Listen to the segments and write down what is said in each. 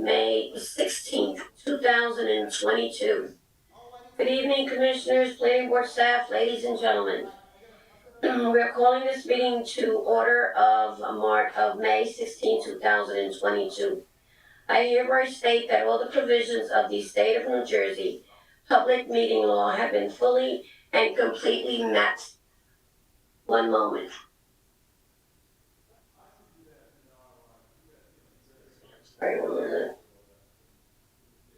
May 16th, 2022. Good evening, Commissioners, Planning Board staff, ladies and gentlemen. We're calling this meeting to order of May 16, 2022. I hereby state that all the provisions of the State of New Jersey public meeting law have been fully and completely met. One moment. Sorry, 1 minute.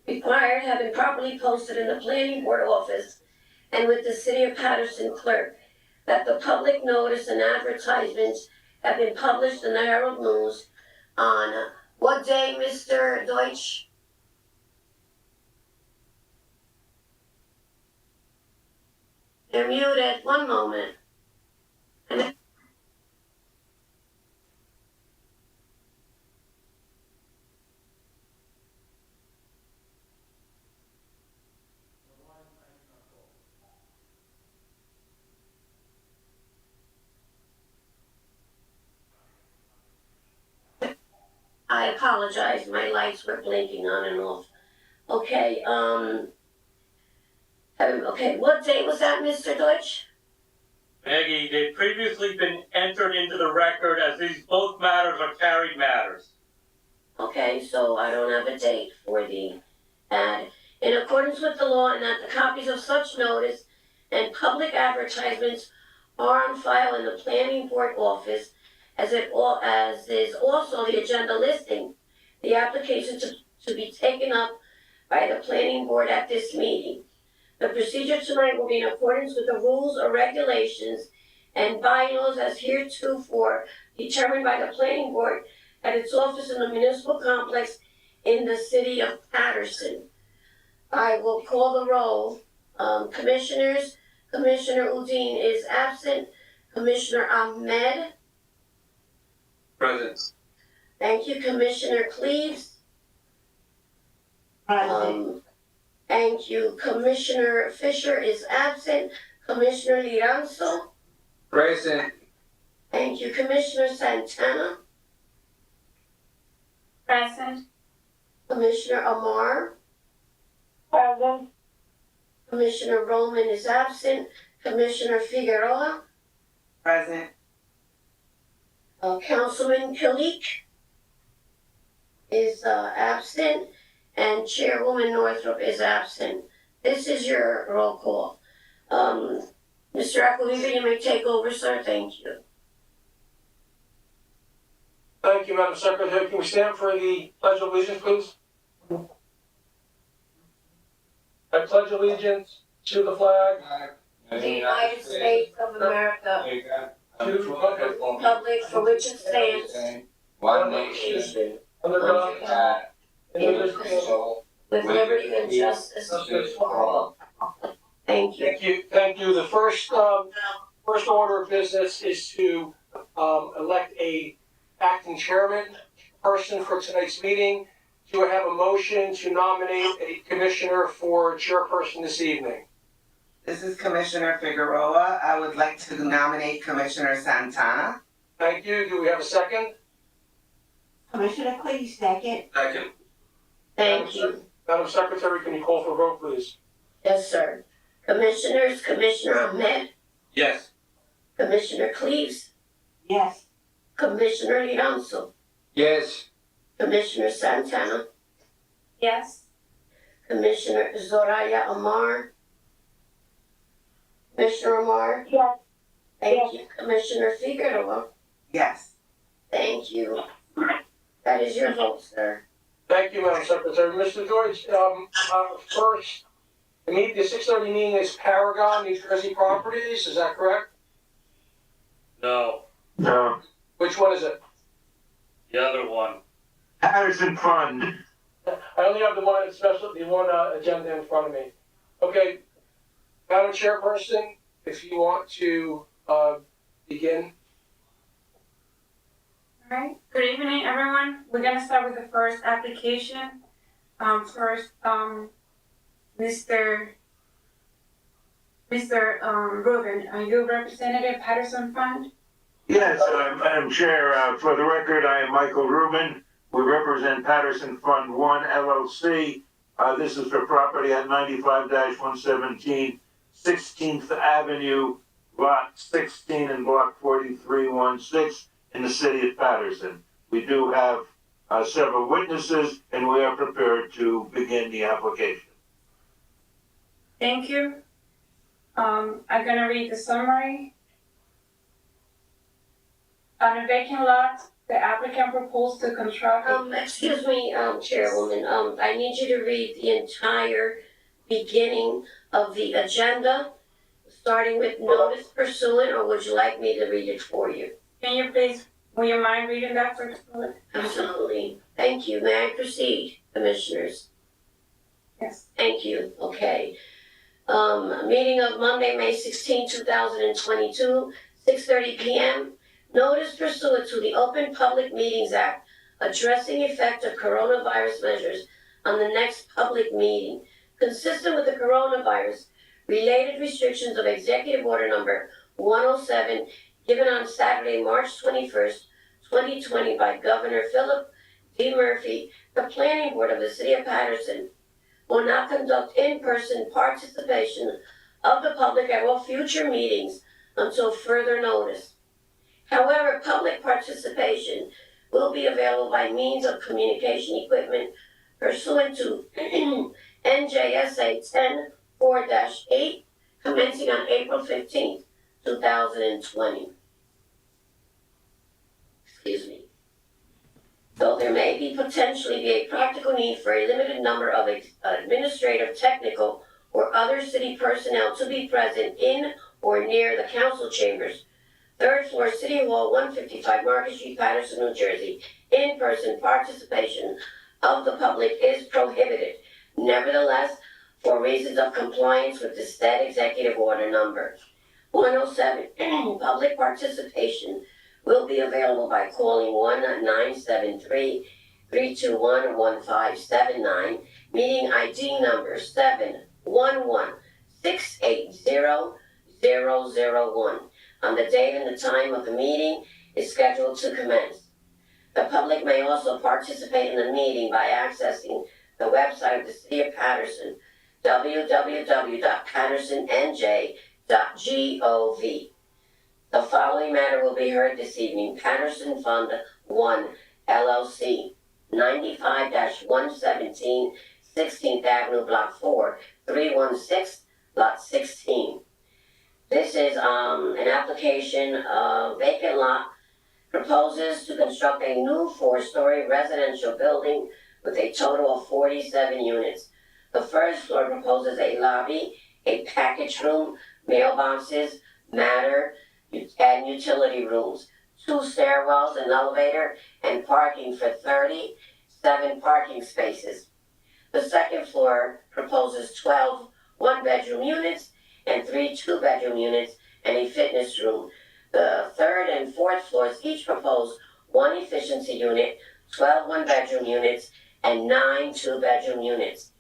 Required have been properly posted in the Planning Board office and with the City of Paterson clerk, that the public notice and advertisements have been published in the Herald News on what day, Mr. Deutsch? You're muted. One moment. I apologize, my lights were blinking on and off. Okay, okay, what date was that, Mr. Deutsch? Maggie, they've previously been entered into the record as these both matters are carried matters. Okay, so I don't have a date for the ad. In accordance with the law, and that the copies of such notice and public advertisements are on file in the Planning Board office, as is also the agenda listing, the application to be taken up by the Planning Board at this meeting. The procedure tonight will be in accordance with the rules or regulations and bylaws as heretofore determined by the Planning Board at its office in the municipal complex in the City of Paterson. I will call the roll. Commissioners, Commissioner Udine is absent. Commissioner Ahmed. Present. Thank you, Commissioner Cleaves. Present. Thank you, Commissioner Fisher is absent. Commissioner Liranzo. Present. Thank you, Commissioner Santana. Present. Commissioner Amar. Present. Commissioner Roman is absent. Commissioner Figueroa. Present. Councilman Kalik is absent, and Chairwoman Northrop is absent. This is your roll call. Mr. Aquilini, you may take over, sir. Thank you. Thank you, Madam Secretary. Can we stand for the Pledge of Allegiance, please? I pledge allegiance to the flag The United States of America, to the republic for which it stands, one nation, under God, indivisible, with liberty and justice for all. Thank you. Thank you. The first order of business is to elect a acting chairman person for tonight's meeting. Do I have a motion to nominate a commissioner for chairperson this evening? This is Commissioner Figueroa. I would like to nominate Commissioner Santana. Thank you. Do we have a second? Commissioner Cleese, second. Second. Thank you. Madam Secretary, can you call for a vote, please? Yes, sir. Commissioners, Commissioner Ahmed, Yes. Commissioner Cleaves, Yes. Commissioner Liranzo, yes, Commissioner Santana, Yes. Commissioner Zoraya Amar, Commissioner Amar. Yes. Thank you, Commissioner Figueroa. Yes. Thank you. That is your vote, sir. Thank you, Madam Secretary. Mr. Deutsch, first, the 6:30 meeting is Paragon, New Jersey Properties, is that correct? No. no, Which one is it? The other one. Paterson Fund, I only have the one agenda in front of me. Okay, Madam Chairperson, if you want to begin. All right. Good evening, everyone. We're gonna start with the first application. Mr. Rubin, are you Representative Paterson Fund? yes, Madam Chair, for the record, I am Michael Rubin, We represent Paterson Fund 1 LLC. This is for property at 95-117 16th Avenue, Lot 16 and Block 4316 in the city of Paterson. We do have several witnesses, and we are prepared to begin the application. Thank you. I'm gonna read the summary. On a vacant lot, the applicant proposed to construct Excuse me, Chairwoman, I need you to read the entire beginning of the agenda, starting with notice pursuant, or would you like me to read it for you? Can you please, will you mind reading that for us? Absolutely. Thank you. May I proceed, Commissioners? Yes. Thank you. Okay. Meeting of Monday, May 16, 2022, 6:30 p.m. Notice pursuant to the Open Public Meetings Act addressing effect of coronavirus measures on the next public meeting, consistent with the coronavirus related restrictions of Executive Order Number 107, given on Saturday, March 21st, 2020 by Governor Philip D. Murphy. The Planning Board of the City of Paterson will not conduct in-person participation of the public at all future meetings until further notice. However, public participation will be available by means of communication equipment pursuant to NJSA 10-4-8, commencing on April 15th, 2020. Excuse me. Though there may potentially be a practical need for a limited number of administrative, technical, or other city personnel to be present in or near the council chambers, 3rd floor, City Hall, 155 Market Street, Paterson, New Jersey, in-person participation of the public is prohibited. Nevertheless, for reasons of compliance with the said Executive Order Number 107, public participation will be available by calling 1-973-321-1579, meeting ID number 711-680-001. On the date and the time of the meeting is scheduled to commence. The public may also participate in the meeting by accessing the website of the City of Paterson, www.patersonnj.gov. The following matter will be heard this evening. Paterson Fund 1 LLC, 95-117 16th Avenue, Block 4316, Lot 16. This is an application of vacant lot, proposes to construct a new 4-story residential building with a total of 47 units. The first floor proposes a lobby, a package room, mailboxes, matter, and utility rooms, 2 stairwells, an elevator, and parking for 37 parking spaces. The second floor proposes 12 one-bedroom units and 3 two-bedroom units and a fitness room. The 3rd and 4th floors each propose 1 efficiency unit, 12 one-bedroom units, and 9 two-bedroom units.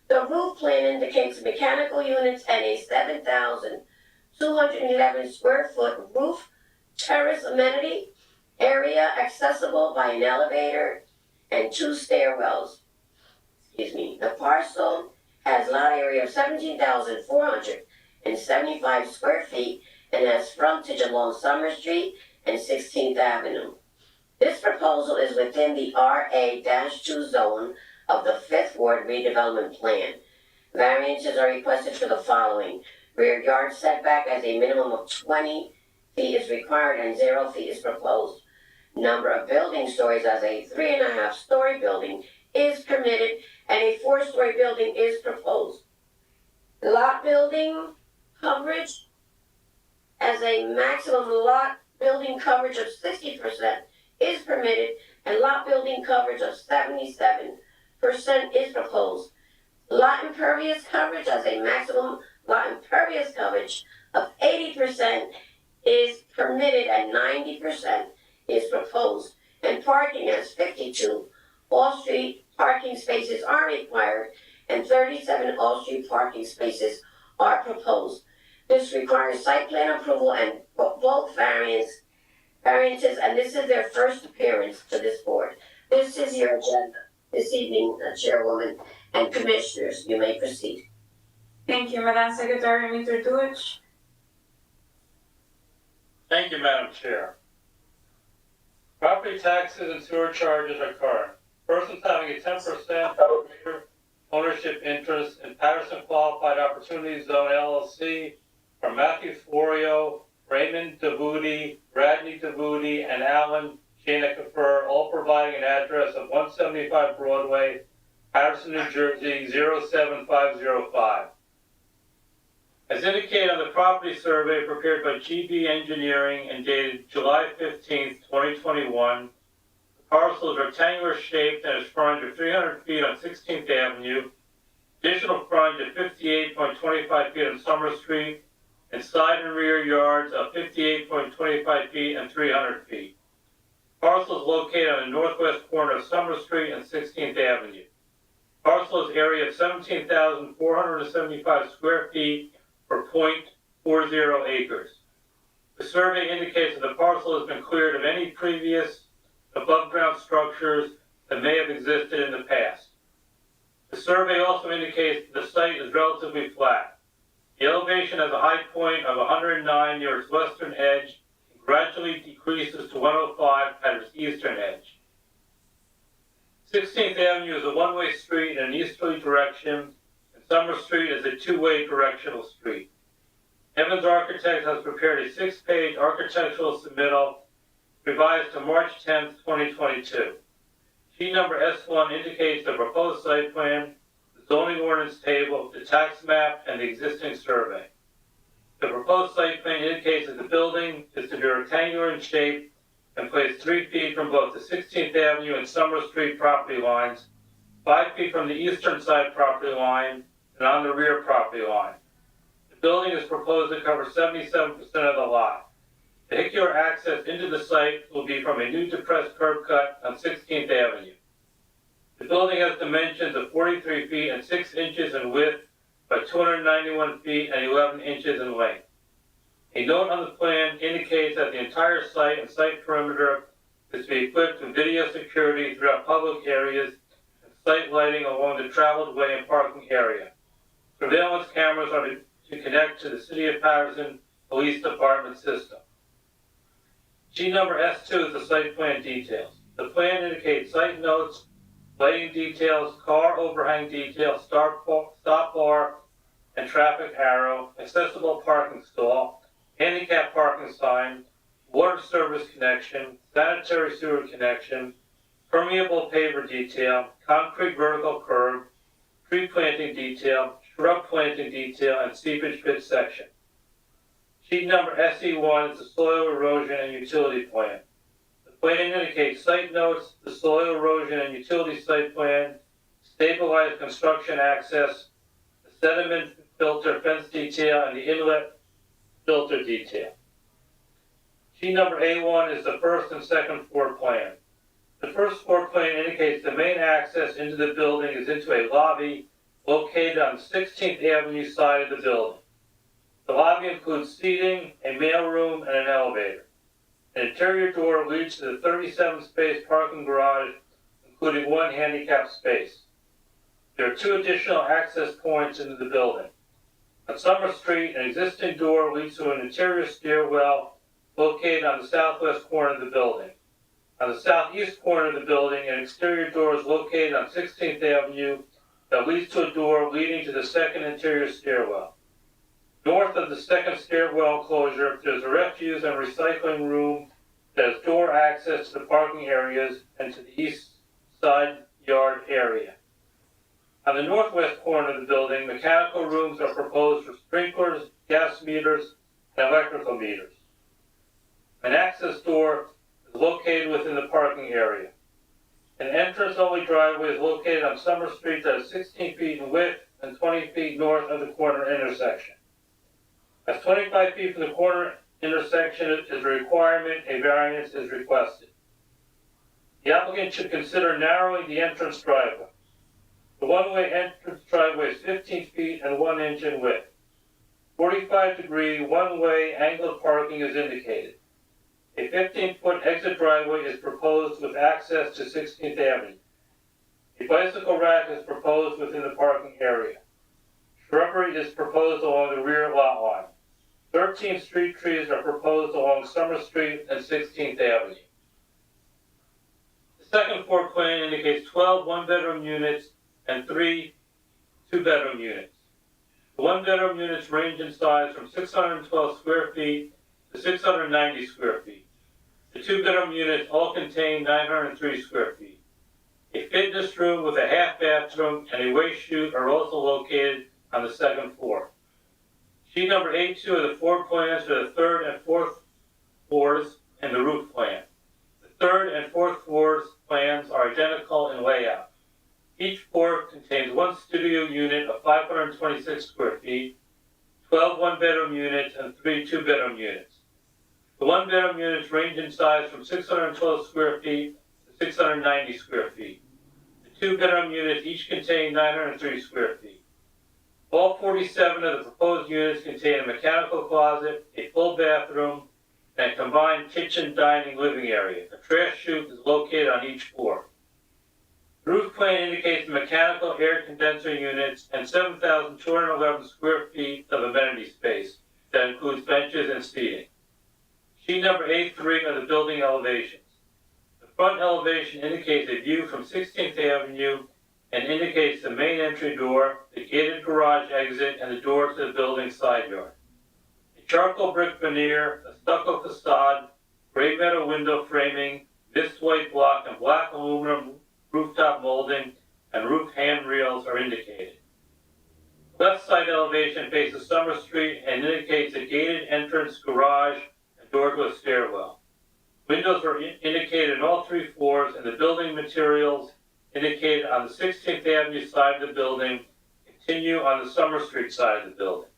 The roof plan indicates mechanical units and a 7,211 square foot roof terrace amenity area accessible by an elevator and 2 stairwells. The parcel has lot area of 17,475 square feet and has frontage along Summer Street and 16th Avenue. This proposal is within the RA-2 zone of the 5th Ward Redevelopment Plan. Variances are requested for the following. Rear yard setback as a minimum of 20 feet is required and 0 feet is proposed. Number of building stories as a 3.5-story building is permitted and a 4-story building is proposed. Lot building coverage as a maximum lot building coverage of 60% is permitted and lot building coverage of 77% is proposed. Lot impervious coverage as a maximum lot impervious coverage of 80% is permitted and 90% is proposed. And parking as 52 all-street parking spaces are required and 37 all-street parking spaces are proposed. This requires site plan approval and bulk variances, and this is their first appearance to this board. This is your agenda. This evening, Chairwoman and Commissioners, you may proceed. Thank you, Madam Secretary, Mr. Deutsch. Thank you, Madam Chair. Property taxes and sewer charges are current. Persons having a 10% or greater ownership interest in Paterson Qualified Opportunity Zone LLC are Matthew Florio, Raymond DeBooty, Radney DeBooty, and Alan Janekafer, all providing an address of 175 Broadway, Paterson, New Jersey, 07505. As indicated on the property survey prepared by GB Engineering and dated July 15, 2021, the parcel is rectangular shaped and is frontage of 300 feet on 16th Avenue, additional frontage of 58.25 feet on Summer Street, and side and rear yards of 58.25 feet and 300 feet. Parcel is located on the northwest corner of Summer Street and 16th Avenue. Parcel is area of 17,475 square feet for 0.40 acres. The survey indicates that the parcel has been cleared of any previous above-ground structures that may have existed in the past. The survey also indicates that the site is relatively flat. The elevation has a high point of 109 near its western edge and gradually decreases to 105 at its eastern edge. 16th Avenue is a one-way street in an easterly direction, and Summer Street is a two-way directional street. Evans Architects has prepared a 6-page architectural submittal revised to March 10, 2022. Sheet number S1 indicates the proposed site plan, the zoning ordinance table, the tax map, and the existing survey. The proposed site plan indicates that the building is to be rectangular in shape and placed 3 feet from both the 16th Avenue and Summer Street property lines, 5 feet from the eastern side property line, and on the rear property line. The building is proposed to cover 77% of the lot. Vehicular access into the site will be from a new depressed curb cut on 16th Avenue. The building has dimensions of 43 feet and 6 inches in width by 291 feet and 11 inches in length. A note on the plan indicates that the entire site and site perimeter is to be equipped with video security throughout public areas and site lighting along the traveled way and parking area. Surveillance cameras are to connect to the City of Paterson Police Department system. Sheet number S2 is the site plan details. The plan indicates site notes, lighting details, car overhang details, stop bar and traffic arrow, accessible parking stall, handicap parking sign, water service connection, sanitary sewer connection, permeable paver detail, concrete vertical curb, tree planting detail, shrub planting detail, and seepage pit section. Sheet number SE1 is the soil erosion and utility plan. The plan indicates site notes, the soil erosion and utility site plan, stabilized construction access, the sediment filter fence detail, and the inlet filter detail. Sheet number A1 is the first and second floor plan. The first floor plan indicates the main access into the building is into a lobby located on the 16th Avenue side of the building. The lobby includes seating, a mailroom, and an elevator. An interior door leads to the 37-space parking garage, including 1 handicap space. There are 2 additional access points into the building. On Summer Street, an existing door leads to an interior stairwell located on the southwest corner of the building. On the southeast corner of the building, an exterior door is located on 16th Avenue that leads to a door leading to the second interior stairwell. North of the second stairwell enclosure, there's a refuse and recycling room that has door access to the parking areas and to the east side yard area. On the northwest corner of the building, mechanical rooms are proposed for sprinklers, gas meters, and electrical meters. An access door is located within the parking area. An entrance-only driveway is located on Summer Street that is 16 feet in width and 20 feet north of the corner intersection. As 25 feet from the corner intersection is a requirement, a variance is requested. The applicant should consider narrowing the entrance driveway. The one-way entrance driveway is 15 feet and 1 inch in width. 45-degree one-way angled parking is indicated. A 15-foot exit driveway is proposed with access to 16th Avenue. A bicycle rack is proposed within the parking area. Shrubbery is proposed along the rear lot line. 13 street trees are proposed along Summer Street and 16th Avenue. The second floor plan indicates 12 one-bedroom units and 3 two-bedroom units. The one-bedroom units range in size from 612 square feet to 690 square feet. The two-bedroom units all contain 903 square feet. A fitness room with a half bathroom and a waste chute are also located on the second floor. Sheet number 82 of the floor plans for the third and fourth floors and the roof plan. The third and fourth floors plans are identical in layout. Each floor contains one studio unit of 526 square feet, 12 one-bedroom units, and 3 two-bedroom units. The one-bedroom units range in size from 612 square feet to 690 square feet. The two-bedroom units each contain 903 square feet. All 47 of the proposed units contain a mechanical closet, a full bathroom, and a combined kitchen, dining, living area. A trash chute is located on each floor. The roof plan indicates mechanical air condenser units and 7,211 square feet of amenity space that includes benches and seating. Sheet number A3 are the building elevations. The front elevation indicates a view from 16th Avenue and indicates the main entry door, the gated garage exit, and the door to the building side yard. A charcoal brick veneer, a stucco facade, gray metal window framing, mist white block, and black aluminum rooftop molding, and roof handrails are indicated. Left side elevation faces Summer Street and indicates a gated entrance garage and door to a stairwell. Windows are indicated in all 3 floors, and the building materials indicated on the 16th Avenue side of the building continue on the Summer Street side of the building.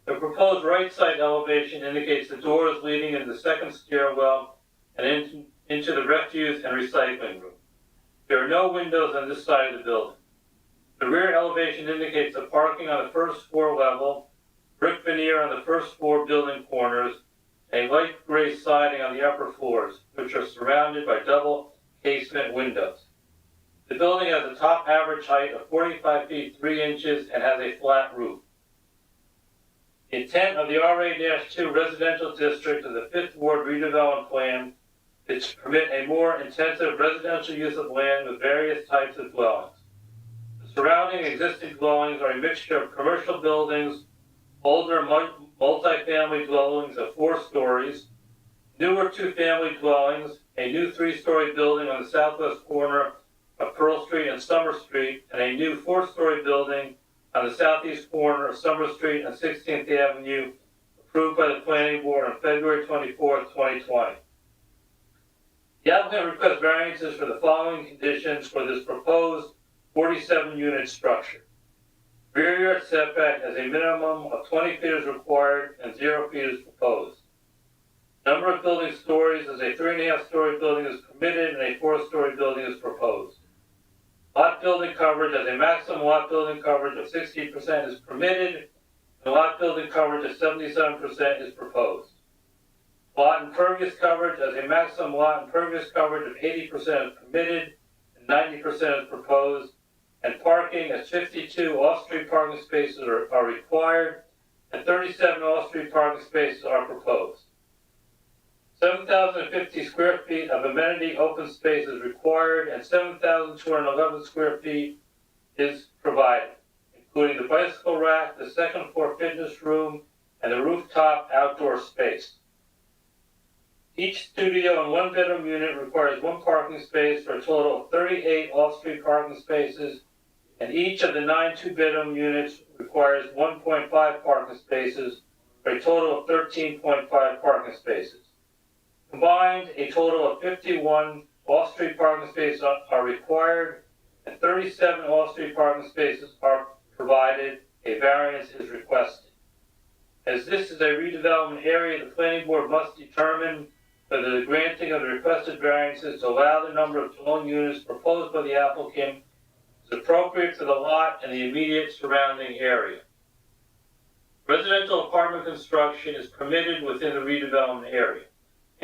The proposed right side elevation indicates the doors leading into the second stairwell and into the refuse and recycling room. There are no windows on this side of the building. The rear elevation indicates the parking on the first floor level, brick veneer on the first floor building corners, and a light gray siding on the upper floors, which are surrounded by double casement windows. The building has a top average height of 45 feet 3 inches and has a flat roof. The intent of the RA-2 residential district of the 5th Ward Redevelopment Plan is to permit a more intensive residential use of land with various types of dwellings. The surrounding existing dwellings are a mixture of commercial buildings, older multi-family dwellings of 4 stories, newer 2-family dwellings, a new 3-story building on the southwest corner of Pearl Street and Summer Street, and a new 4-story building on the southeast corner of Summer Street and 16th Avenue, approved by the Planning Board on February 24, 2020. The applicant requests variances for the following conditions for this proposed 47-unit structure. Rear yard setback as a minimum of 20 feet is required and 0 feet is proposed. Number of building stories as a 3.5-story building is permitted and a 4-story building is proposed. Lot building coverage as a maximum lot building coverage of 60% is permitted, and lot building coverage of 77% is proposed. Lot impervious coverage as a maximum lot impervious coverage of 80% is permitted, and 90% is proposed, and parking as 52 off-street parking spaces are required, and 37 off-street parking spaces are proposed. 7,050 square feet of amenity open space is required, and 7,211 square feet is provided, including the bicycle rack, the second floor fitness room, and the rooftop outdoor space. Each studio and 1-bedroom unit requires 1 parking space for a total of 38 off-street parking spaces, and each of the 9 2-bedroom units requires 1.5 parking spaces for a total of 13.5 parking spaces. Combined, a total of 51 off-street parking spaces are required, and 37 off-street parking spaces are provided. A variance is requested. As this is a redevelopment area, the Planning Board must determine whether the granting of the requested variances to allow the number of dwelling units proposed by the applicant is appropriate to the lot and the immediate surrounding area. Residential apartment construction is permitted within the redevelopment area.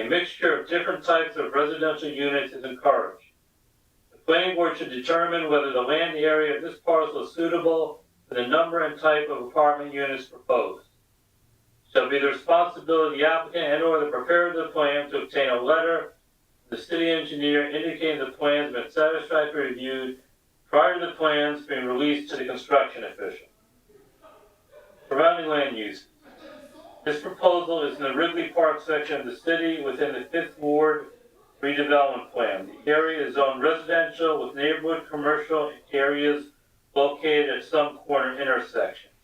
A mixture of different types of residential units is encouraged. The planning board should determine whether the land area of this parcel is suitable for the number and type of apartment units proposed. Shall be the responsibility of the applicant and or the preparer of the plan to obtain a letter from the city engineer indicating the plans have been satisfactorily reviewed prior to the plans being released to the construction official. Surrounding land use. This proposal is in the Wrigley Park section of the city within the 5th Ward redevelopment plan. The area is zoned residential with neighborhood commercial areas located at some corner intersections.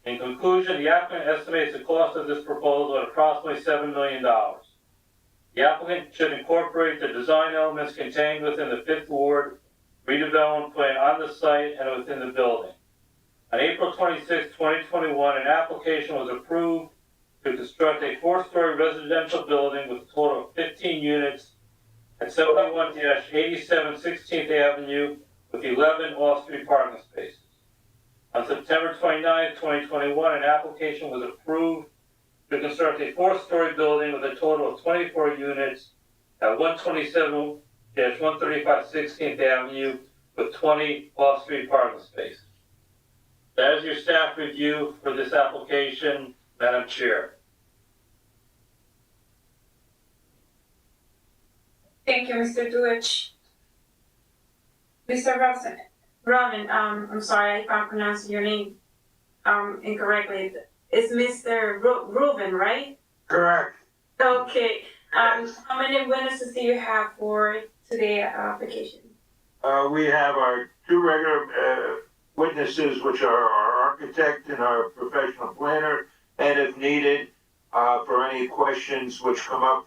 In conclusion, the applicant estimates the cost of this proposal at approximately $7 million. The applicant should incorporate the design elements contained within the 5th Ward redevelopment plan on the site and within the building. On April 26, 2021, an application was approved to construct a 4-story residential building with a total of 15 units at 71-87 16th Avenue with 11 off-street parking spaces. On September 29, 2021, an application was approved to construct a 4-story building with a total of 24 units at 127-135 16th Avenue with 20 off-street parking spaces. That is your staff review for this application, Madam Chair. Thank you, Mr. Deutsch. Mr. Robin, I'm sorry if I'm pronouncing your name incorrectly. It's Mr. Reuben, right? Correct. Okay. How many witnesses do you have for today's application? We have our 2 regular witnesses, which are our architect and our professional planner, and if needed, for any questions which come up,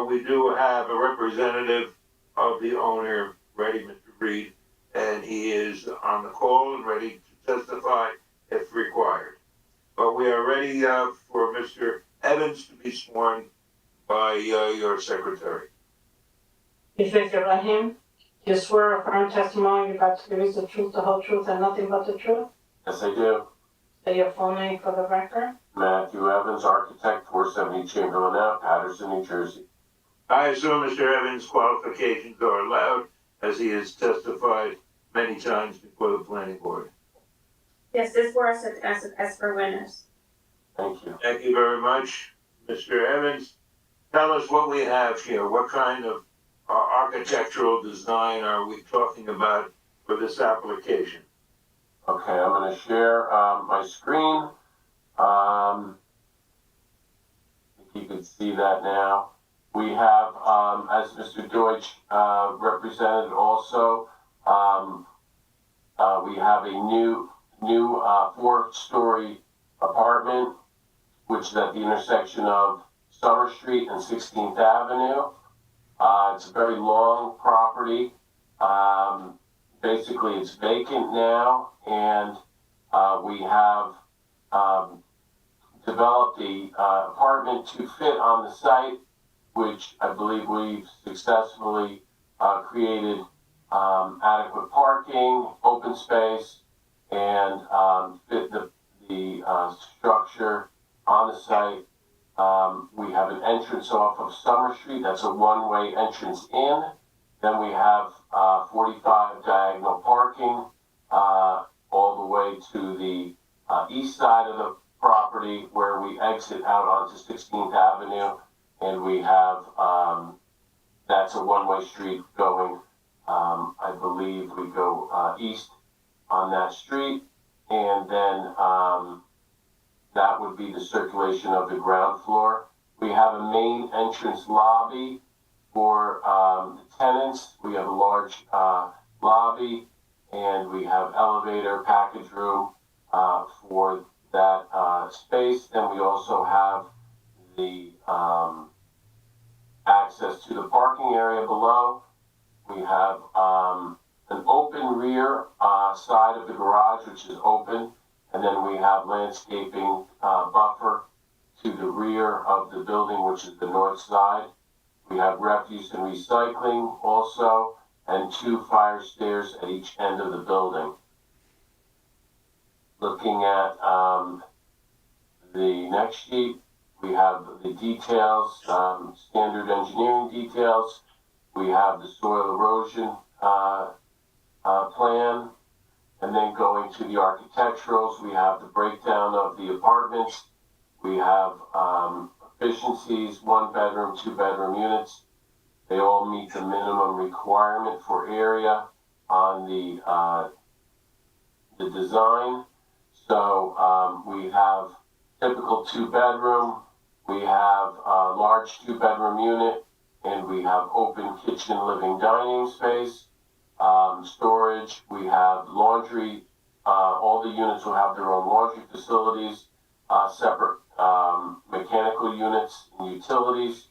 we do have a representative of the owner ready, Mr. Reed, and he is on the call and ready to testify if required. But we are ready for Mr. Evans to be sworn by your secretary. Please raise your right hand. You swear or affirm testimony you're about to give is the truth, the whole truth, and nothing but the truth? Yes, I do. Say your full name for the record. Matthew Evans, architect, 470 Chamberlain Ave, Paterson, New Jersey. I assume Mr. Evans' qualifications are allowed, as he has testified many times before the planning board. Yes, this was as for winners. Thank you. Thank you very much, Mr. Evans. Tell us what we have here. What kind of architectural design are we talking about for this application? Okay, I'm going to share my screen. If you can see that now. We have, as Mr. Deutsch represented also, we have a new 4-story apartment, which is at the intersection of Summer Street and 16th Avenue. It's a very long property. Basically, it's vacant now, and we have developed the apartment to fit on the site, which I believe we've successfully created adequate parking, open space, and fit the structure on the site. We have an entrance off of Summer Street. That's a one-way entrance in. Then we have 45 diagonal parking all the way to the east side of the property where we exit out onto 16th Avenue. And we have, that's a one-way street going, I believe we go east on that street. And then that would be the circulation of the ground floor. We have a main entrance lobby for the tenants. We have a large lobby, and we have elevator, package room for that space. Then we also have the access to the parking area below. We have an open rear side of the garage, which is open. And then we have landscaping buffer to the rear of the building, which is the north side. We have refuse and recycling also, and 2 fire stairs at each end of the building. Looking at the next sheet, we have the details, standard engineering details. We have the soil erosion plan. And then going to the architecturals, we have the breakdown of the apartments. We have efficiencies, 1 bedroom, 2 bedroom units. They all meet the minimum requirement for area on the design. So we have typical 2 bedroom, we have a large 2 bedroom unit, and we have open kitchen, living, dining space. Storage, we have laundry, all the units will have their own laundry facilities, separate mechanical units and utilities,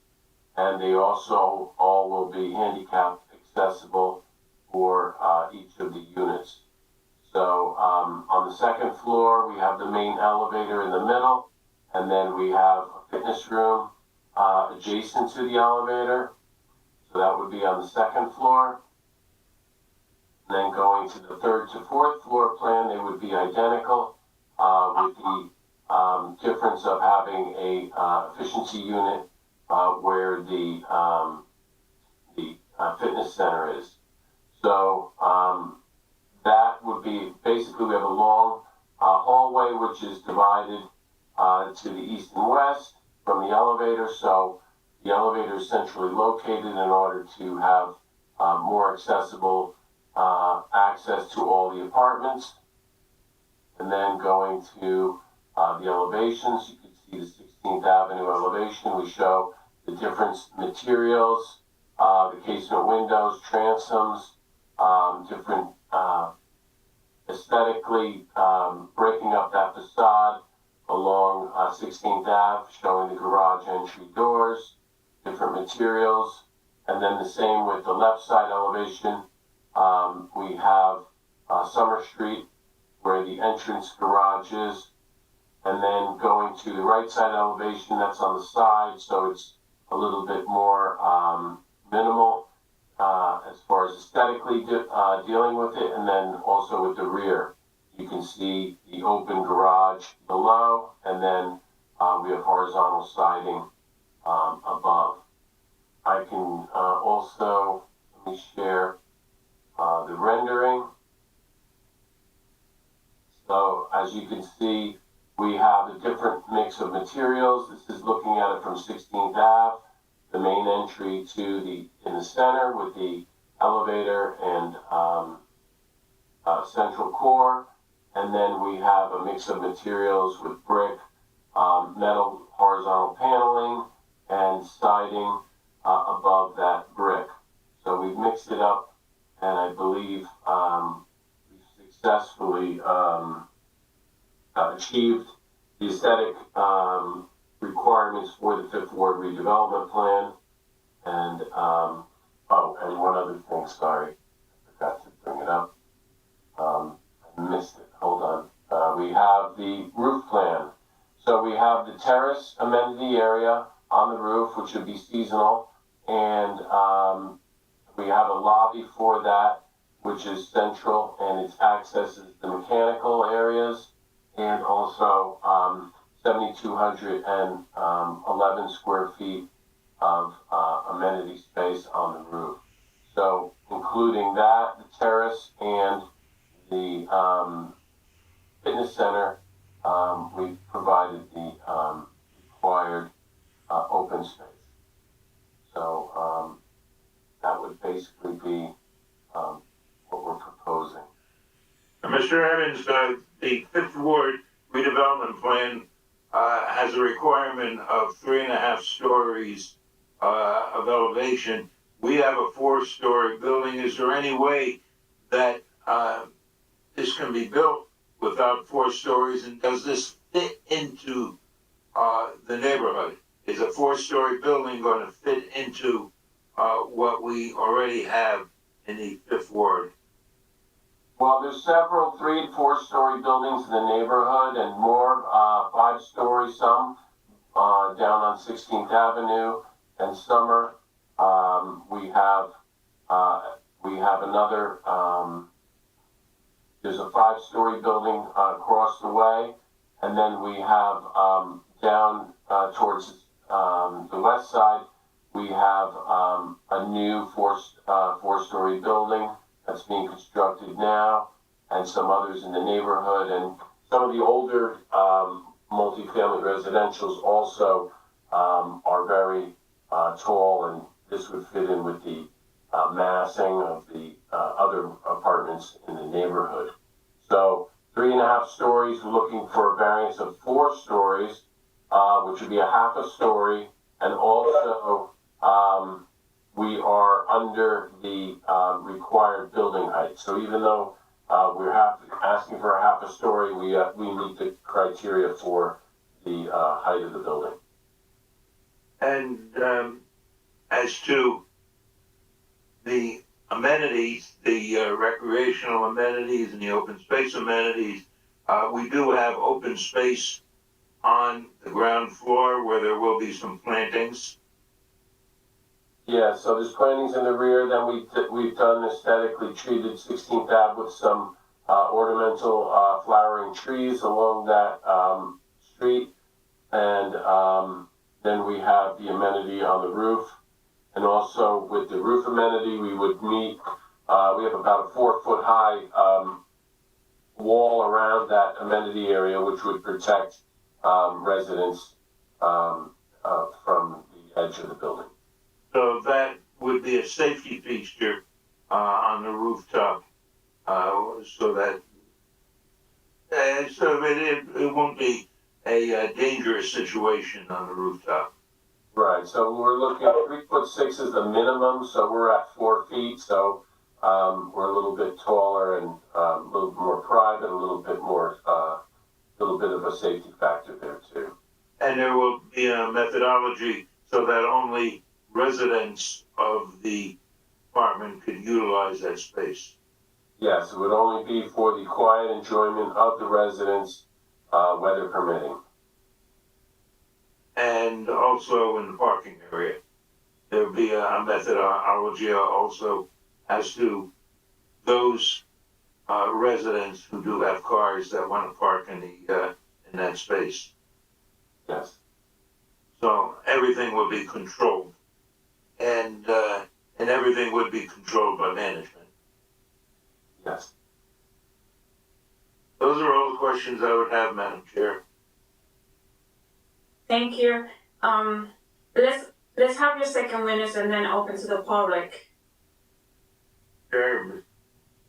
and they also all will be handicap accessible for each of the units. So on the second floor, we have the main elevator in the middle, and then we have a fitness room adjacent to the elevator. So that would be on the second floor. And then going to the 3rd to 4th floor plan, they would be identical, with the difference of having a efficiency unit where the fitness center is. So that would be basically, we have a long hallway which is divided to the east and west from the elevator. So the elevator is centrally located in order to have more accessible access to all the apartments. And then going to the elevations, you can see the 16th Avenue elevation. We show the different materials, the casement windows, transoms, different aesthetically breaking up that facade along 16th Ave, showing the garage entry doors, different materials. And then the same with the left side elevation. We have Summer Street, where the entrance garage is, and then going to the right side elevation, that's on the side, so it's a little bit more minimal as far as aesthetically dealing with it. And then also with the rear, you can see the open garage below, and then we have horizontal siding above. I can also, let me share the rendering. So as you can see, we have a different mix of materials. This is looking at it from 16th Ave, the main entry to in the center with the elevator and central core. And then we have a mix of materials with brick, metal horizontal paneling, and siding above that brick. So we've mixed it up, and I believe we've successfully achieved the aesthetic requirements for the 5th Ward redevelopment plan. And, and one other thing, sorry, I forgot to bring it up. I missed it, hold on. We have the roof plan. So we have the terrace amenity area on the roof, which would be seasonal, and we have a lobby for that, which is central, and its accesses the mechanical areas, and also 7,211 square feet of amenity space on the roof. So including that, the terrace, and the fitness center, we provided the required open space. So that would basically be what we're proposing. Mr. Evans, the 5th Ward redevelopment plan has a requirement of 3.5 stories of elevation. We have a 4-story building. Is there any way that this can be built without 4 stories, and does this fit into the neighborhood? Is a 4-story building going to fit into what we already have in the 5th Ward? Well, there's several 3- and 4-story buildings in the neighborhood, and more 5-story, some down on 16th Avenue and Summer. We have another, there's a 5-story building across the way, and then we have down towards the west side, we have a new four-story building that's being constructed now, and some others in the neighborhood, and some of the older multifamily residentials also are very tall, and this would fit in with the massing of the other apartments in the neighborhood. So 3.5 stories, we're looking for a variance of 4 stories, which would be a half a story, and also we are under the required building height. So even though we're asking for a half a story, we meet the criteria for the height of the building. And as to the amenities, the recreational amenities and the open space amenities, we do have open space on the ground floor where there will be some plantings. Yeah, so there's plantings in the rear, then we've done aesthetically treated 16th Ave with some ornamental flowering trees along that street, and then we have the amenity on the roof, and also with the roof amenity, we would meet, we have about a 4-foot high wall around that amenity area, which would protect residents from the edge of the building. So that would be a safety feature on the rooftop, so that it won't be a dangerous situation on the rooftop. Right, so we're looking at 3'6" is the minimum, so we're at 4 feet, so we're a little bit taller and a little more private, a little bit of a safety factor there too. And there will be a methodology so that only residents of the apartment could utilize that space. Yes, it would only be for the quiet enjoyment of the residents, weather permitting. And also in the parking area. There will be a methodology also as to those residents who do have cars that want to park in that space. Yes. So everything will be controlled, and everything would be controlled by management. Yes. Those are all the questions I would have, Madam Chair. Thank you. Let's have your second witness and then open to the public. Chair,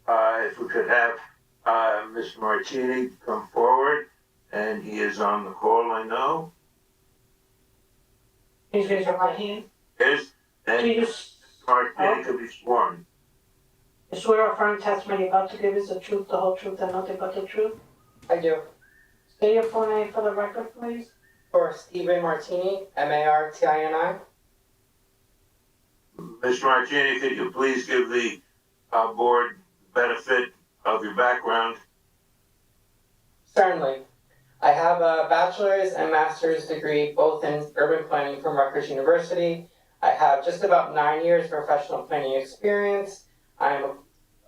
if we could have Mr. Martini come forward, and he is on the call, I know. Please raise your right hand. Yes, and Do you Mr. Martini could be sworn. swear or affirm testimony you're about to give is the truth, the whole truth, and nothing but the truth? I do. Say your full name for the record, please. For Stephen Martini, Martini. Mr. Martini, could you please give the board benefit of your background? Certainly. I have a bachelor's and master's degree both in urban planning from Rutgers University. I have just about 9 years professional planning experience. I'm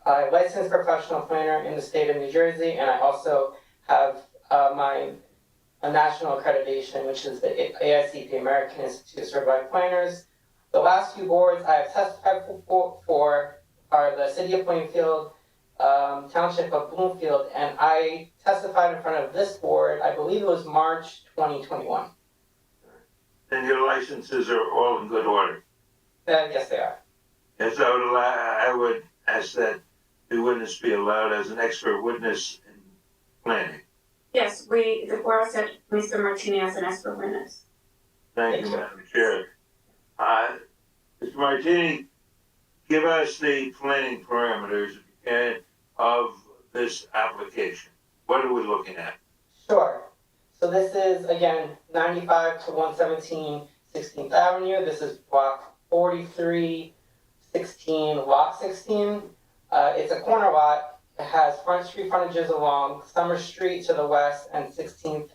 a licensed professional planner in the state of New Jersey, and I also have a national accreditation, which is the AICP, American Institute of Certified Planners. The last few boards I have testified for are the City of Plainfield, Township of Bloomfield, and I testified in front of this board, I believe it was March 2021. And your licenses are all in good order? Yes, they are. Yes, I would ask that the witness be allowed as an expert witness in planning. Yes, the board said Mr. Martini as an expert witness. Thank you, Madam Chair. Mr. Martini, give us the planning parameters, if you can, of this application. What are we looking at? Sure. So this is, again, 95 to 117 16th Avenue. This is block 4316, lot 16. It's a corner lot. It has front street frontages along Summer Street to the west and 16th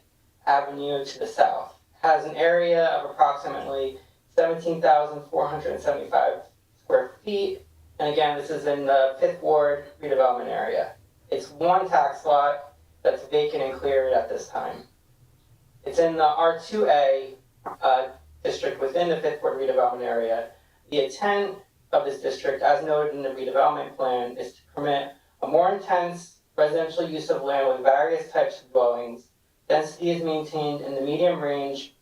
Avenue to the south. It has an area of approximately 17,475 square feet. And again, this is in the 5th Ward redevelopment area. It's one tax lot that's vacant and cleared at this time. It's in the R2A district within the Fifth Ward redevelopment area. The intent of this district, as noted in the redevelopment plan, is to permit a more intense residential use of land with various types of dwellings. Density is maintained in the medium range,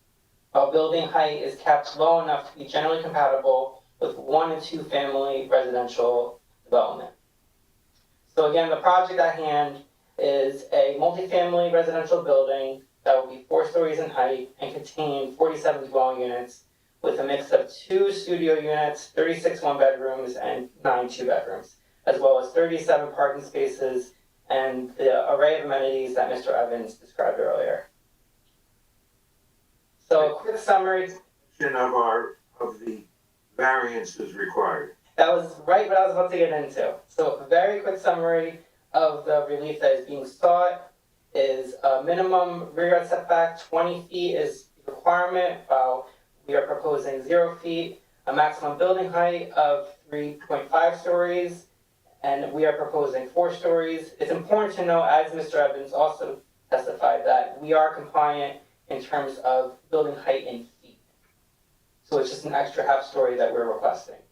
while building height is kept low enough to be generally compatible with 1 and 2 family residential development. So again, the project at hand is a multifamily residential building that will be 4 stories in height and contain 47 dwelling units with a mix of 2 studio units, 36 one-bedrooms, and 9 two-bedrooms, as well as 37 parking spaces and the array of amenities that Mr. Evans described earlier. So a quick summary. Of the variances required. That was right what I was about to get into. So a very quick summary of the relief that is being sought is a minimum rear yard setback, 20 feet is the requirement, while we are proposing 0 feet, a maximum building height of 3.5 stories, and we are proposing 4 stories. It's important to note, as Mr. Evans also testified, that we are compliant in terms of building height in feet. So it's just an extra half story that we're requesting.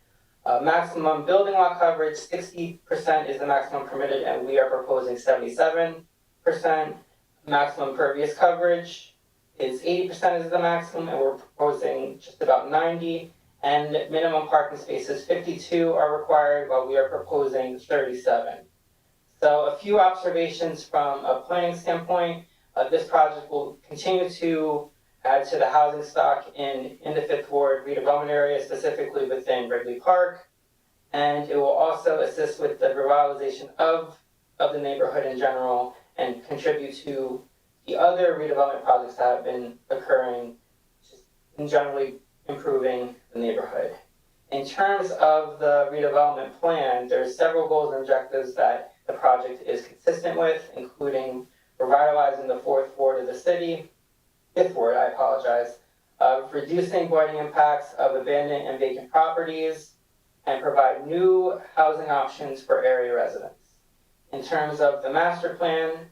Maximum building lot coverage, 60% is the maximum permitted, and we are proposing 77%. Maximum pervious coverage is 80% is the maximum, and we're proposing just about 90. And minimum parking spaces, 52 are required, while we are proposing 37. So a few observations from a planning standpoint. This project will continue to add to the housing stock in the Fifth Ward redevelopment area, specifically within Wrigley Park. And it will also assist with the revitalization of the neighborhood in general and contribute to the other redevelopment projects that have been occurring, just in generally improving the neighborhood. In terms of the redevelopment plan, there's several goals and objectives that the project is consistent with, including revitalizing the Fifth Ward, reducing blighting impacts of abandoned and vacant properties, and provide new housing options for area residents. In terms of the master plan,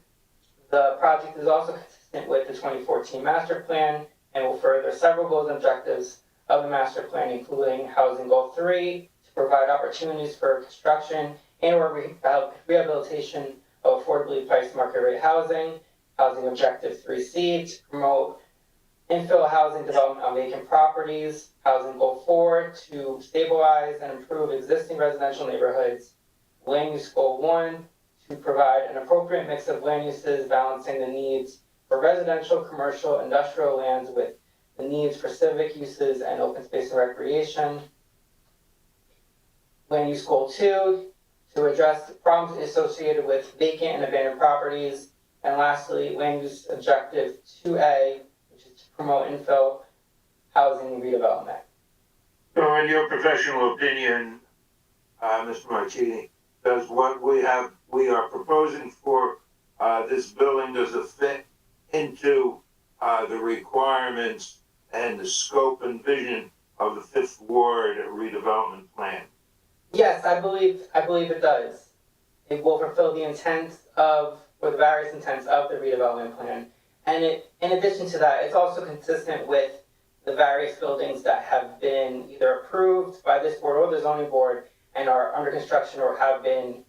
the project is also consistent with the 2014 master plan and will further several goals and objectives of the master plan, including housing goal 3, to provide opportunities for construction and or rehabilitation of affordably priced market rate housing. Housing objective 3C, to promote infill housing development on vacant properties. Housing goal 4, to stabilize and improve existing residential neighborhoods. Land use goal 1, to provide an appropriate mix of land uses balancing the needs for residential, commercial, industrial lands with the needs for civic uses and open space and recreation. Land use goal 2, to address problems associated with vacant and abandoned properties. And lastly, land use objective 2A, which is to promote infill housing redevelopment. So in your professional opinion, Mr. Martini, does what we are proposing for this building, does it fit into the requirements and the scope and vision of the Fifth Ward redevelopment plan? Yes, I believe it does. It will fulfill the intent of, or the various intents of the redevelopment plan. And in addition to that, it's also consistent with the various buildings that have been either approved by this board or the zoning board and are under construction or have been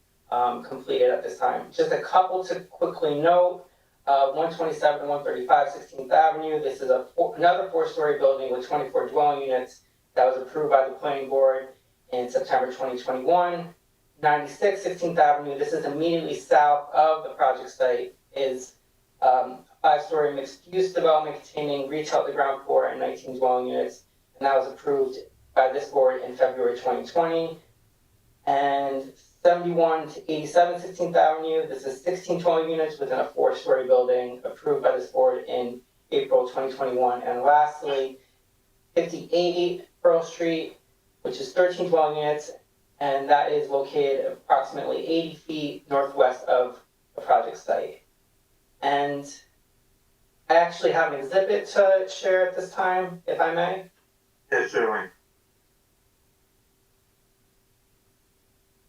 completed at this time. Just a couple to quickly note, 127 and 135 16th Avenue. This is another 4-story building with 24 dwelling units that was approved by the planning board in September 2021. 96 16th Avenue, this is immediately south of the project site, is 5-story mixed-use development containing retail to ground floor and 19 dwelling units, and that was approved by this board in February 2020. And 71 to 87 16th Avenue, this is 16 dwelling units within a 4-story building approved by this board in April 2021. And lastly, 58 Pearl Street, which is 13 dwelling units, and that is located approximately 80 feet northwest of the project site. And I actually have an exhibit to share at this time, if I may. Yes, certainly.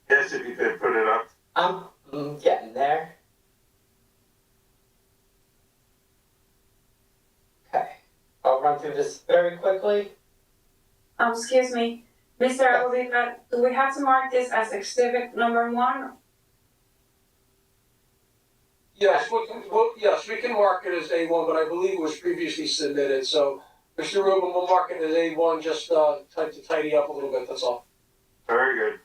Yes, if you could put it up. I'm getting there. run through this very quickly. Excuse me, Mr. Alviva, do we have to mark this as exhibit number 1? Yes, we can mark it as A1, but I believe it was previously submitted, so Mr. Rubin, we'll mark it as A1, just, to tidy up a little bit, that's all. Very good.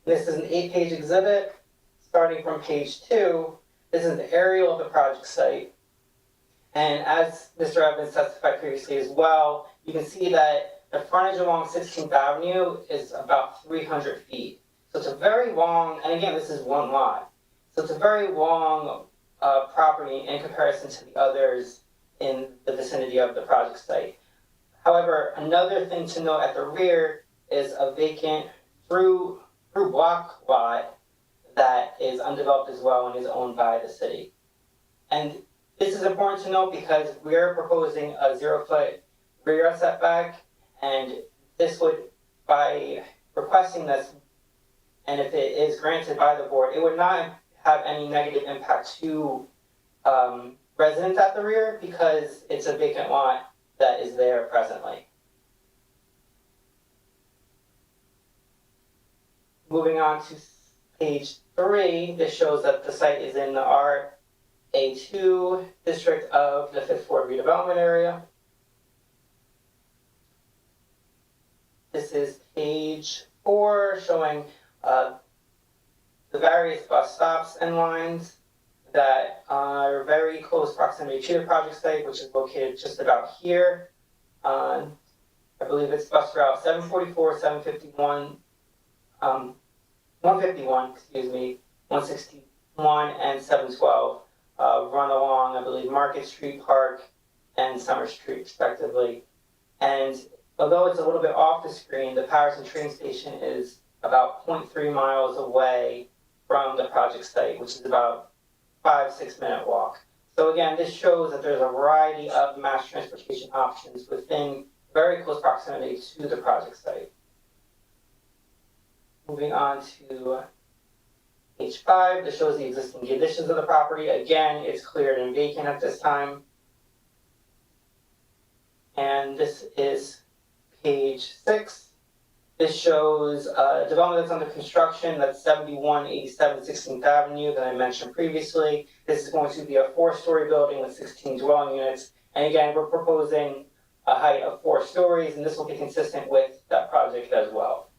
This is an 8-page exhibit. Starting from page 2, this is the aerial of the project site. And as Mr. Evans testified previously as well, you can see that the frontage along 16th Avenue is about 300 feet. So it's a very long, and again, this is one lot. So it's a very long property in comparison to the others in the vicinity of the project site. However, another thing to note at the rear is a vacant through block lot that is undeveloped as well and is owned by the city. And this is important to note because we're proposing a 0-foot rear setback, and this would, by requesting this, and if it is granted by the board, it would not have any negative impact to residents at the rear because it's a vacant lot that is there presently. Moving on to page 3, this shows that the site is in the RA2 district of the 5th Ward redevelopment area. This is page 4 showing the various bus stops and lines that are very close proximity to the project site, which is located just about here. I believe it's bus route 744, 751, 151, 161, and 712 run along, I believe, Market Street, Park, and Summer Street, respectively. And although it's a little bit off the screen, the Paterson train station is about 0.3 miles away from the project site, which is about 5-6 minute walk. So again, this shows that there's a variety of mass transportation options within very close proximity to the project site. Moving on to page 5, this shows the existing conditions of the property. Again, it's cleared and vacant at this time. And this is page 6. This shows development that's under construction, that's 7187 16th Avenue that I mentioned previously. This is going to be a 4-story building with 16 dwelling units. And again, we're proposing a height of 4 stories, and this will be consistent with that project as well.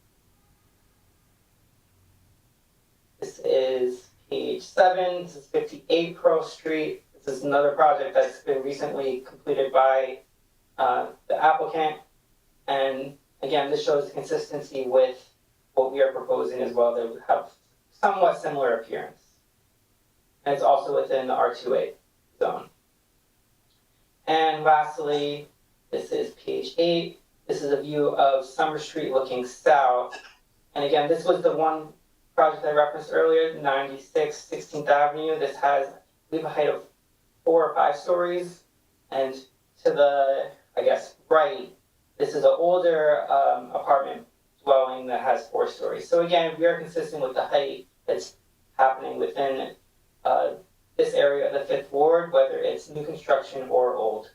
This is page 7. This is 58 Pearl Street. This is another project that's been recently completed by the applicant. And again, this shows the consistency with what we are proposing as well. They would have somewhat similar appearance. And it's also within the R28 zone. And lastly, this is page 8. This is a view of Summer Street looking south. And again, this was the one project I referenced earlier, 96 16th Avenue. This has, I believe, a height of 4 or 5 stories. And to the, I guess, right, this is an older apartment dwelling that has 4 stories. So again, we are consistent with the height that's happening within this area of the 5th Ward, whether it's new construction or old.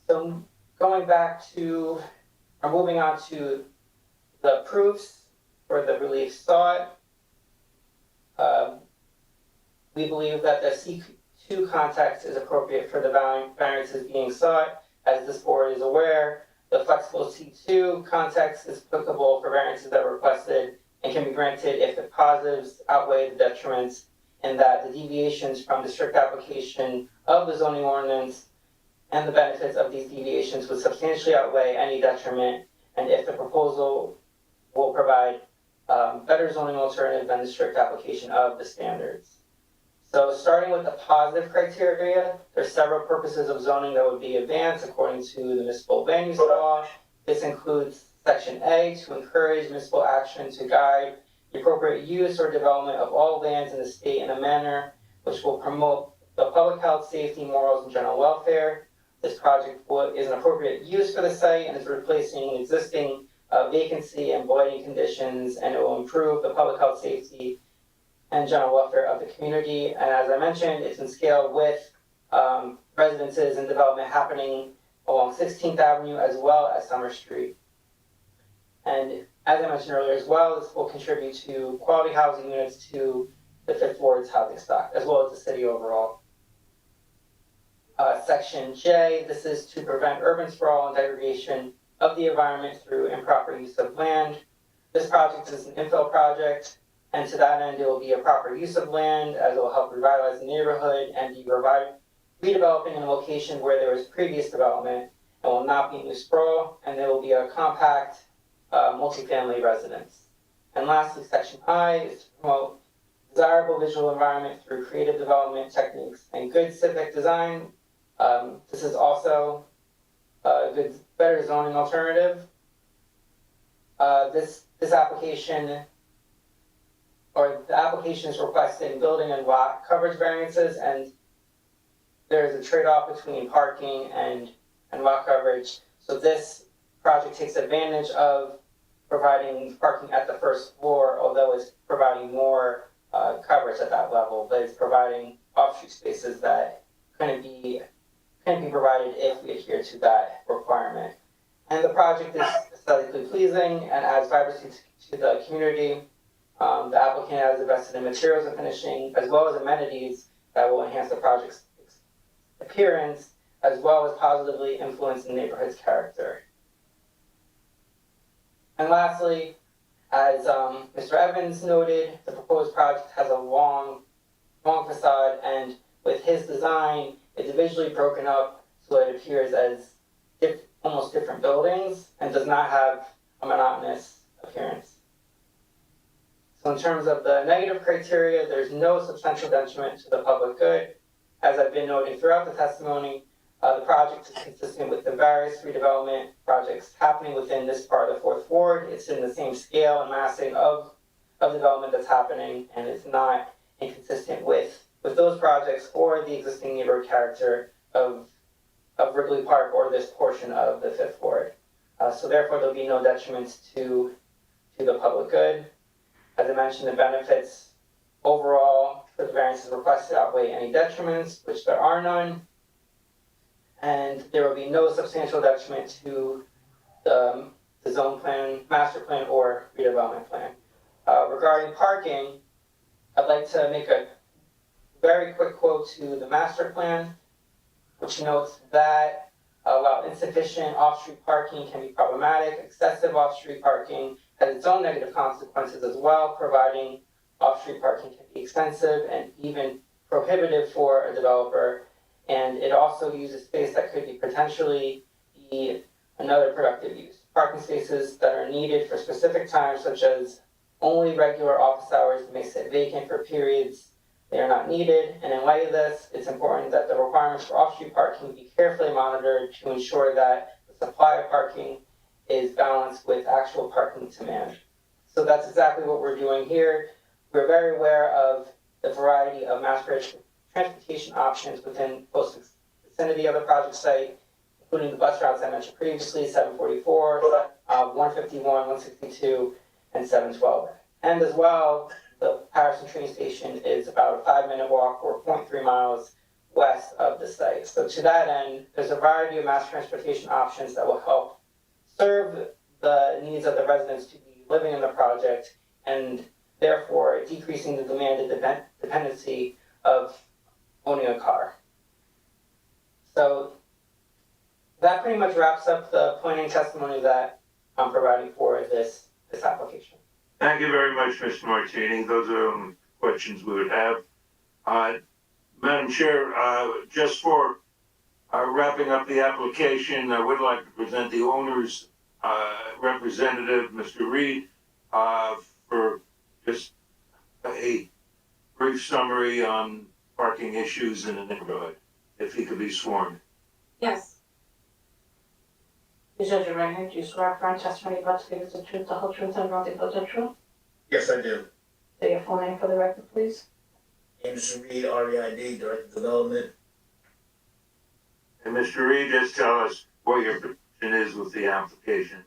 So going back to, or moving on to the proofs for the relief sought, we believe that the C2 context is appropriate for the variances being sought. As this board is aware, the flexible C2 context is applicable for variances that were requested and can be granted if the positives outweigh the detriments, and that the deviations from the strict application of the zoning ordinance and the benefits of these deviations would substantially outweigh any detriment, and if the proposal will provide better zoning alternative than the strict application of the standards. So starting with the positive criteria, there's several purposes of zoning that would be advanced according to the municipal land use law. This includes Section A, to encourage municipal action to guide the appropriate use or development of all lands in the state in a manner which will promote the public health, safety, morals, and general welfare. This project is an appropriate use for the site and is replacing an existing vacancy and blighting conditions, and it will improve the public health, safety, and general welfare of the community. And as I mentioned, it's in scale with residences and development happening along 16th Avenue as well as Summer Street. And as I mentioned earlier as well, this will contribute to quality housing units to the Fifth Ward's housing stock, as well as the city overall. Section J, this is to prevent urban sprawl and degradation of the environment through improper use of land. This project is an infill project, and to that end, it will be a proper use of land, as it will help revitalize the neighborhood and be redeveloping in a location where there was previous development, and will not be new sprawl, and there will be a compact multifamily residence. And lastly, Section I is to promote desirable visual environment through creative development techniques and good civic design. This is also a good, better zoning alternative. This application, or the application is requesting building and lot coverage variances, and there's a trade-off between parking and lot coverage. So this project takes advantage of providing parking at the first floor, although it's providing more coverage at that level, but it's providing off-street spaces that couldn't be provided if we adhere to that requirement. And the project is aesthetically pleasing and adds vibrancy to the community. The applicant has invested in materials and finishing, as well as amenities that will enhance the project's appearance, as well as positively influence the neighborhood's character. And lastly, as Mr. Evans noted, the proposed project has a long facade, and with his design, it's visually broken up so it appears as almost different buildings and does not have a monotonous appearance. So in terms of the negative criteria, there's no substantial detriment to the public good. As I've been noting throughout the testimony, the project is consistent with the various redevelopment projects happening within this part of the Fourth Ward. It's in the same scale and massing of development that's happening, and it's not inconsistent with those projects or the existing neighborhood character of Wrigley Park or this portion of the Fifth Ward. So therefore, there'll be no detriments to the public good. As I mentioned, the benefits overall for the variances requested outweigh any detriments, which there are none. And there will be no substantial detriment to the zone plan, master plan, or redevelopment plan. Regarding parking, I'd like to make a very quick quote to the master plan, which notes that while insufficient off-street parking can be problematic, excessive off-street parking has its own negative consequences as well, providing off-street parking can be expensive and even prohibitive for a developer, and it also uses space that could potentially be another productive use. Parking spaces that are needed for specific times, such as only regular office hours, may sit vacant for periods they are not needed, and in light of this, it's important that the requirements for off-street parking be carefully monitored to ensure that the supply of parking is balanced with actual parking demand. So that's exactly what we're doing here. We're very aware of the variety of mass transportation options within close vicinity of the project site, including the bus routes I mentioned previously, 744, 151, 162, and 712. And as well, the Paterson train station is about a 5-minute walk or 0.3 miles west of the site. So to that end, there's a variety of mass transportation options that will help serve the needs of the residents to be living in the project, and therefore decreasing the demanded dependency of owning a car. So that pretty much wraps up the planning testimony that I'm providing for this application. Thank you very much, Mr. Martini. Those are questions we would have. Madam Chair, just for wrapping up the application, I would like to present the owner's representative, Mr. Reed, for just a brief summary on parking issues in the neighborhood, if he could be sworn. Yes. Please raise your right hand. Do you swear affirm testimony about to give us the truth, the whole truth, and nothing but the truth? Yes, I do. Say your full name for the record, please. Anderson Reed, REID, Director of Development. And Mr. Reed, just tell us what your position is with the application.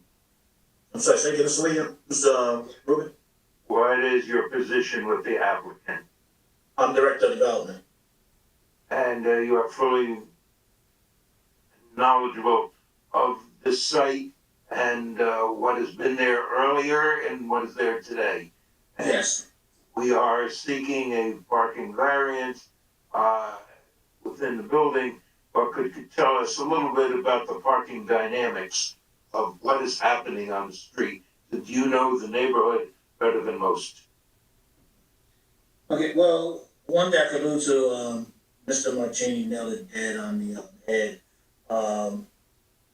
I'm sorry, say again, Mr. William, Mr. Rubin? What is your position with the applicant? I'm Director of Development. And you are fully knowledgeable of the site and what has been there earlier and what is there today. And Yes. we are seeking a parking variance within the building, but could you tell us a little bit about the parking dynamics of what is happening on the street? Do you know the neighborhood better than most? Okay, well, one thing I could allude to, Mr. Martini nailed it dead on the head.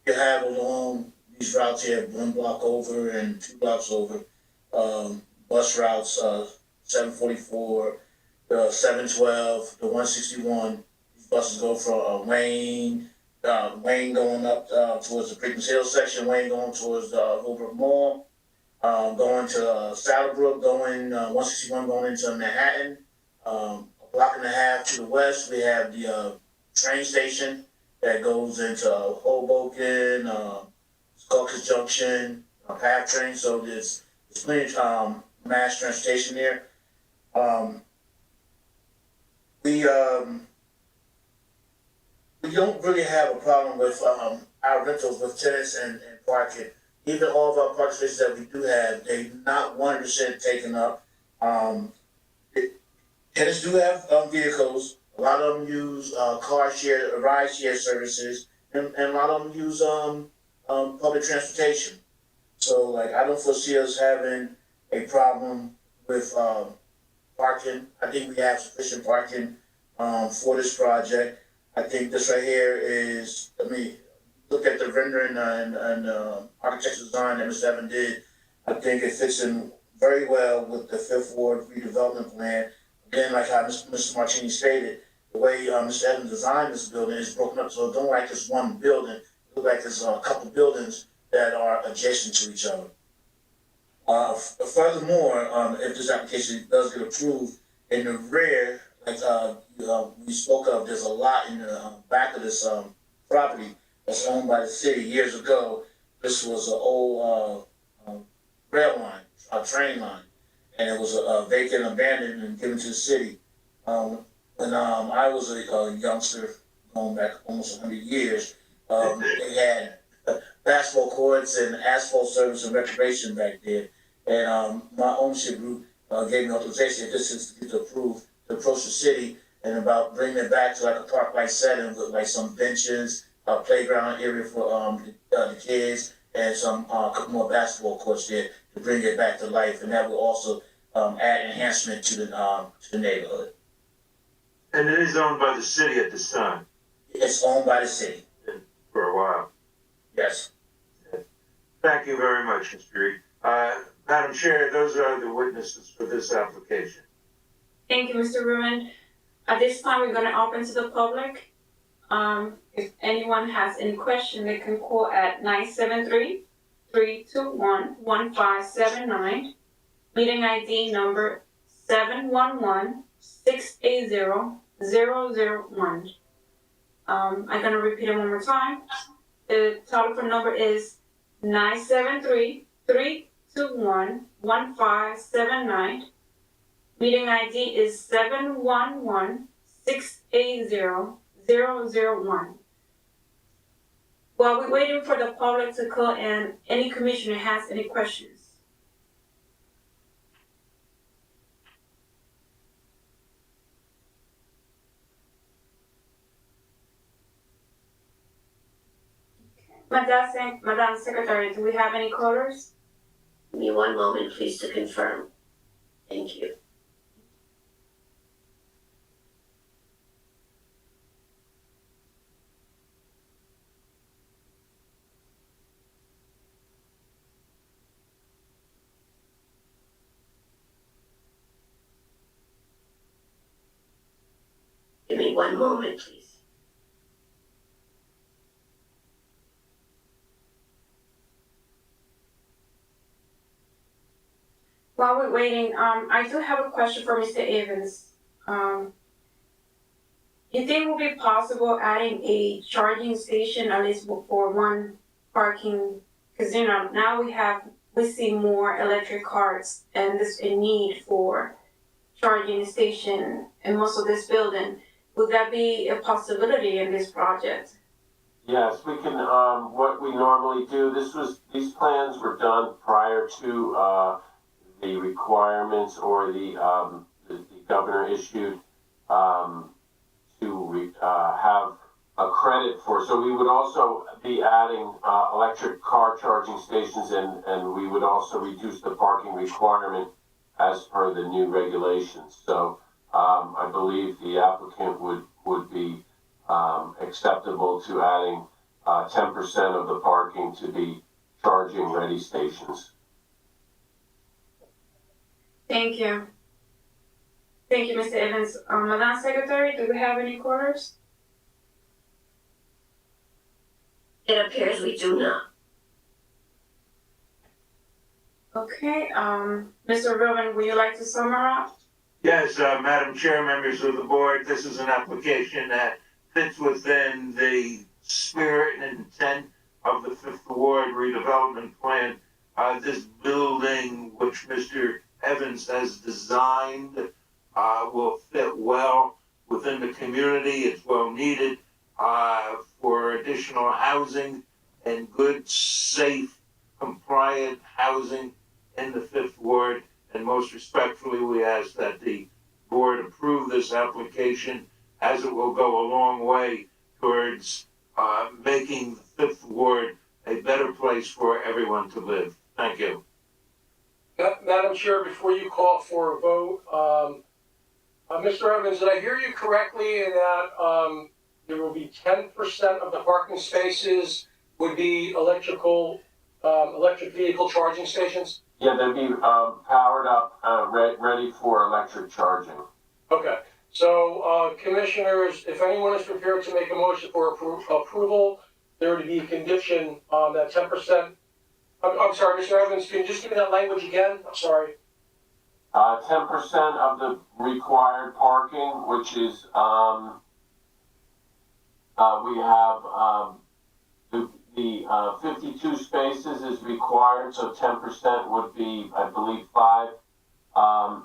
You have along these routes here, 1 block over and 2 blocks over, bus routes, 744, the 712, the 161. These buses go from Wayne going up towards the Frequency Hill section, Wayne going towards Holbrook Mall, going to Saddlebrook, going 161 going into Manhattan. A block and a half to the west, we have the train station that goes into Hoboken, Scalkers Junction, PATH train. So there's plenty of mass transportation there. We don't really have a problem with our rentals with tenants and parking. Even all of our parking spaces that we do have, they're not 100% taken up. Tenants do have vehicles. A lot of them use ride share services, and a lot of them use public transportation. So, like, I don't foresee us having a problem with parking. I think we have sufficient parking for this project. I think this right here is, look at the rendering and architectural design that Mr. Evans did. I think it fits in very well with the 5th Ward redevelopment plan. Again, like how Mr. Martini stated, the way Mr. Evans designed this building is broken up, so it don't like it's one building. It looks like it's a couple buildings that are adjacent to each other. Furthermore, if this application does get approved, in the rear, like we spoke of, there's a lot in the back of this property that's owned by the city. Years ago, this was an old rail line, a train line, and it was vacant, abandoned, and given to the city. When I was a youngster, going back almost 100 years, they had basketball courts and asphalt service and recreation back there. And my ownership group gave me authorization, if this is to get approved, to approach the city and about bringing it back to like a park-like setting with like some benches, a playground area for the kids, and some couple more basketball courts there to bring it back to life. And that will also add enhancement to the neighborhood. And it is owned by the city at this time? It's owned by the city. For a while. Yes. Thank you very much, Mr. Reed. Madam Chair, those are the witnesses for this application. Thank you, Mr. Ruben. At this time, we're gonna open to the public. If anyone has any question, they can call at 973-321-1579. Meeting ID number 711-680-001. I'm gonna repeat it one more time. The telephone number is 973-321-1579. Meeting ID is 711-680-001. While we're waiting for the public to call in, any commissioner has any questions? Madam Secretary, do we have any callers? Give me one moment, please, to confirm. Thank you. Give me one moment, please. While we're waiting, I do have a question for Mr. Evans. You think it will be possible adding a charging station at least for one parking? Because now we have we see more electric cars and there's a need for charging station in most of this building. Would that be a possibility in this project? Yes, we can, what we normally do, these plans were done prior to, the requirements or the governor issued, to, have a credit for, so we would also be adding, electric car charging stations and we would also reduce the parking requirement as per the new regulations. So, I believe the applicant would be, acceptable to adding 10% of the parking to be charging ready stations. Thank you. Thank you, Mr. Evans. Madam Secretary, do we have any quarters? It appears we do not. Okay, Mr. Rubin, would you like to summarize? Yes, Madam Chair, members of the board, this is an application that fits within the spirit and intent of the Fifth Ward redevelopment plan. This building, which Mr. Evans has designed, will fit well within the community. It's well needed for additional housing and good, safe, compliant housing in the Fifth Ward. And most respectfully, we ask that the board approve this application, as it will go a long way towards making the Fifth Ward a better place for everyone to live. Thank you. Madam Chair, before you call for a vote, Mr. Evans, did I hear you correctly in that there will be 10% of the parking spaces would be electric vehicle charging stations? Yeah, they'd be powered up, ready for electric charging. Okay, so commissioners, if anyone is prepared to make a motion for approval, there would be a condition that 10%. I'm sorry, Mr. Evans, can you just give me that language again? I'm sorry. 10% of the required parking, which is we have the 52 spaces is required, so 10% would be, I believe, 5.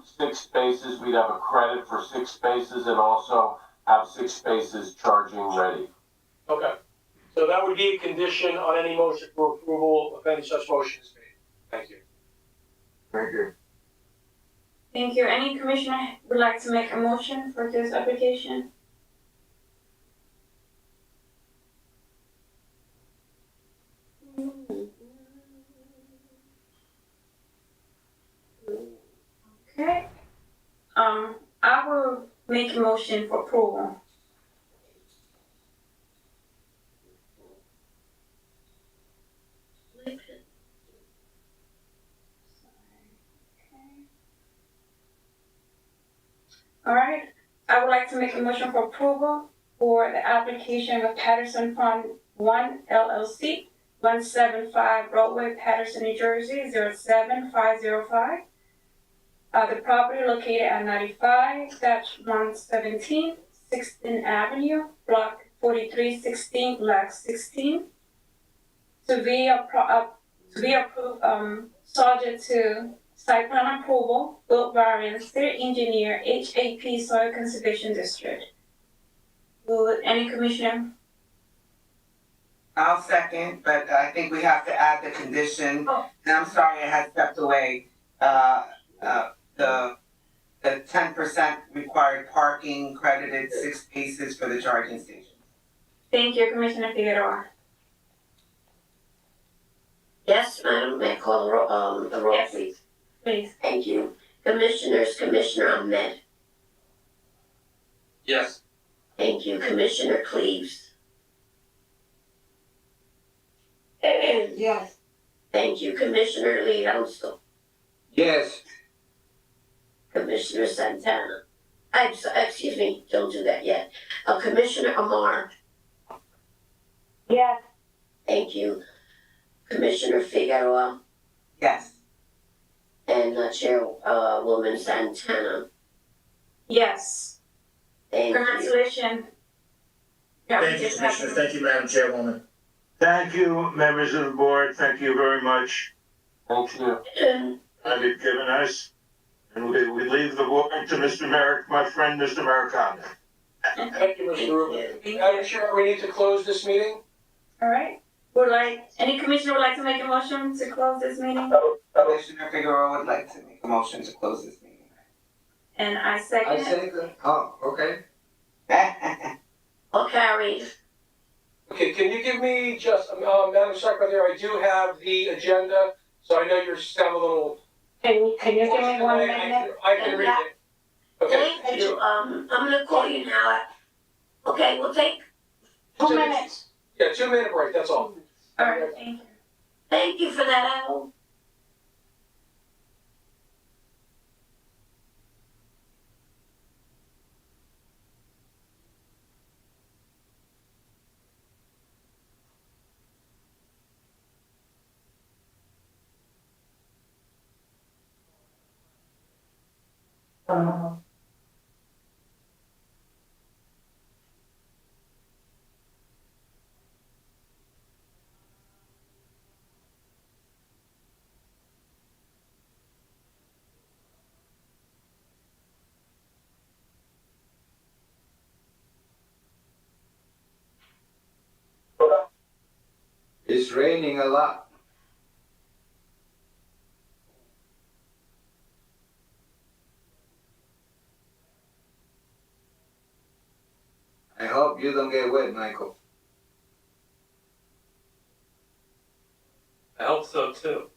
6 spaces, we'd have a credit for 6 spaces and also have 6 spaces charging ready. Okay, so that would be a condition on any motion for approval if any such motion is made. Thank you. Thank you. Thank you. Any commissioner would like to make a motion for this application? Okay. I will make a motion for approval. All right. I would like to make a motion for approval for the application of Paterson Fund 1 LLC, 175 Broadway, Paterson, New Jersey, 07505. The property located at 95-117 16th Avenue, Block 4316, Block 16. To be approved, subject to site plan approval, built variance, city engineer, HAP Soil Conservation District. Would any commissioner? I'll second, but I think we have to add the condition, and I'm sorry I had stepped away. The 10% required parking credited 6 spaces for the charging station. Thank you, Commissioner Figueroa. Yes, madam, may I call the roll, Yes. please? Please. Thank you. Commissioners, Commissioner Ahmed. Yes. Thank you. Commissioner Cleaves. Yes. Thank you. Commissioner Lee Alonso. Yes. Commissioner Santana. Excuse me, don't do that yet. Commissioner Amar. Yes. Thank you. Commissioner Figueroa Yes. and Chairwoman Santana. Yes. Thank you. Congratulations. Yeah, Thank you, Commissioner. Thank you, Madam Chairwoman. Thank you, members of the board. Thank you very much. Thank you. And And you've given us, and we leave the word to Mr. Merrick, my friend, Mr. Merricano. Thank you, Mr. Rubin. Madam Chair, we need to close this meeting. All right. Any commissioner would like to make a motion to close this meeting? Commissioner Figueroa would like to make a motion to close this meeting. And I second it. Okay. all carried. Okay, can you give me just, Madam Secretary, I do have the agenda, so I know you're sound a little. Can you give me 1 minute? I can read it. Okay. Thank you. I'm gonna call you now. Okay, we'll take, 2 minutes. Yeah, 2-minute break, that's all. All right, thank you. thank you for that, Al. It's raining a lot. I hope you don't get wet, Michael. I hope so too.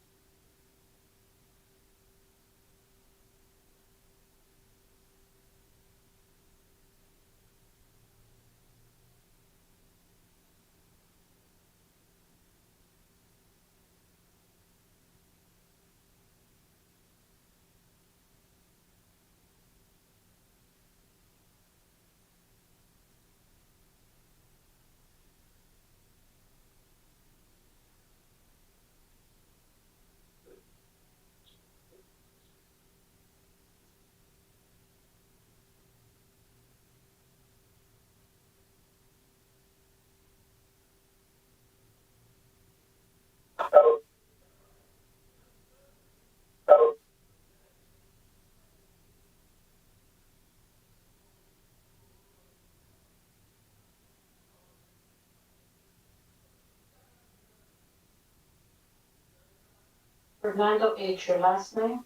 Fernando H., your last name?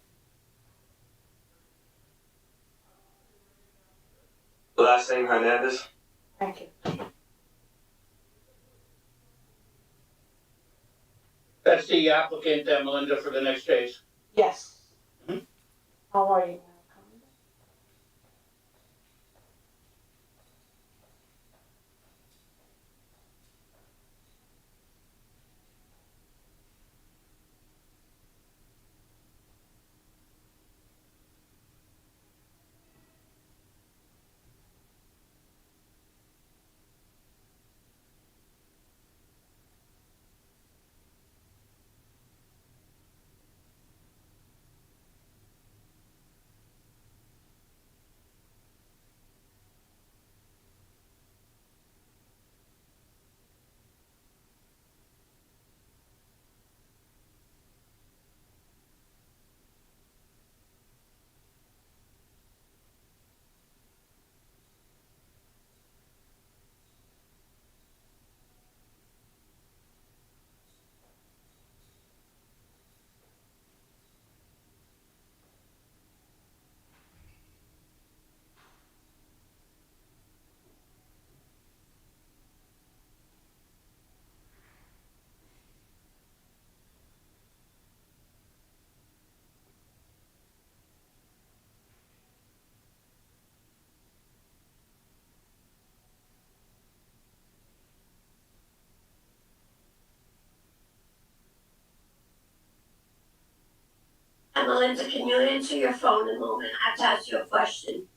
Last name Hernandez. Thank you. That's the applicant, Melinda, for the next case. Yes. How are you? And Melinda, can you answer your phone a moment? I have to ask you a question.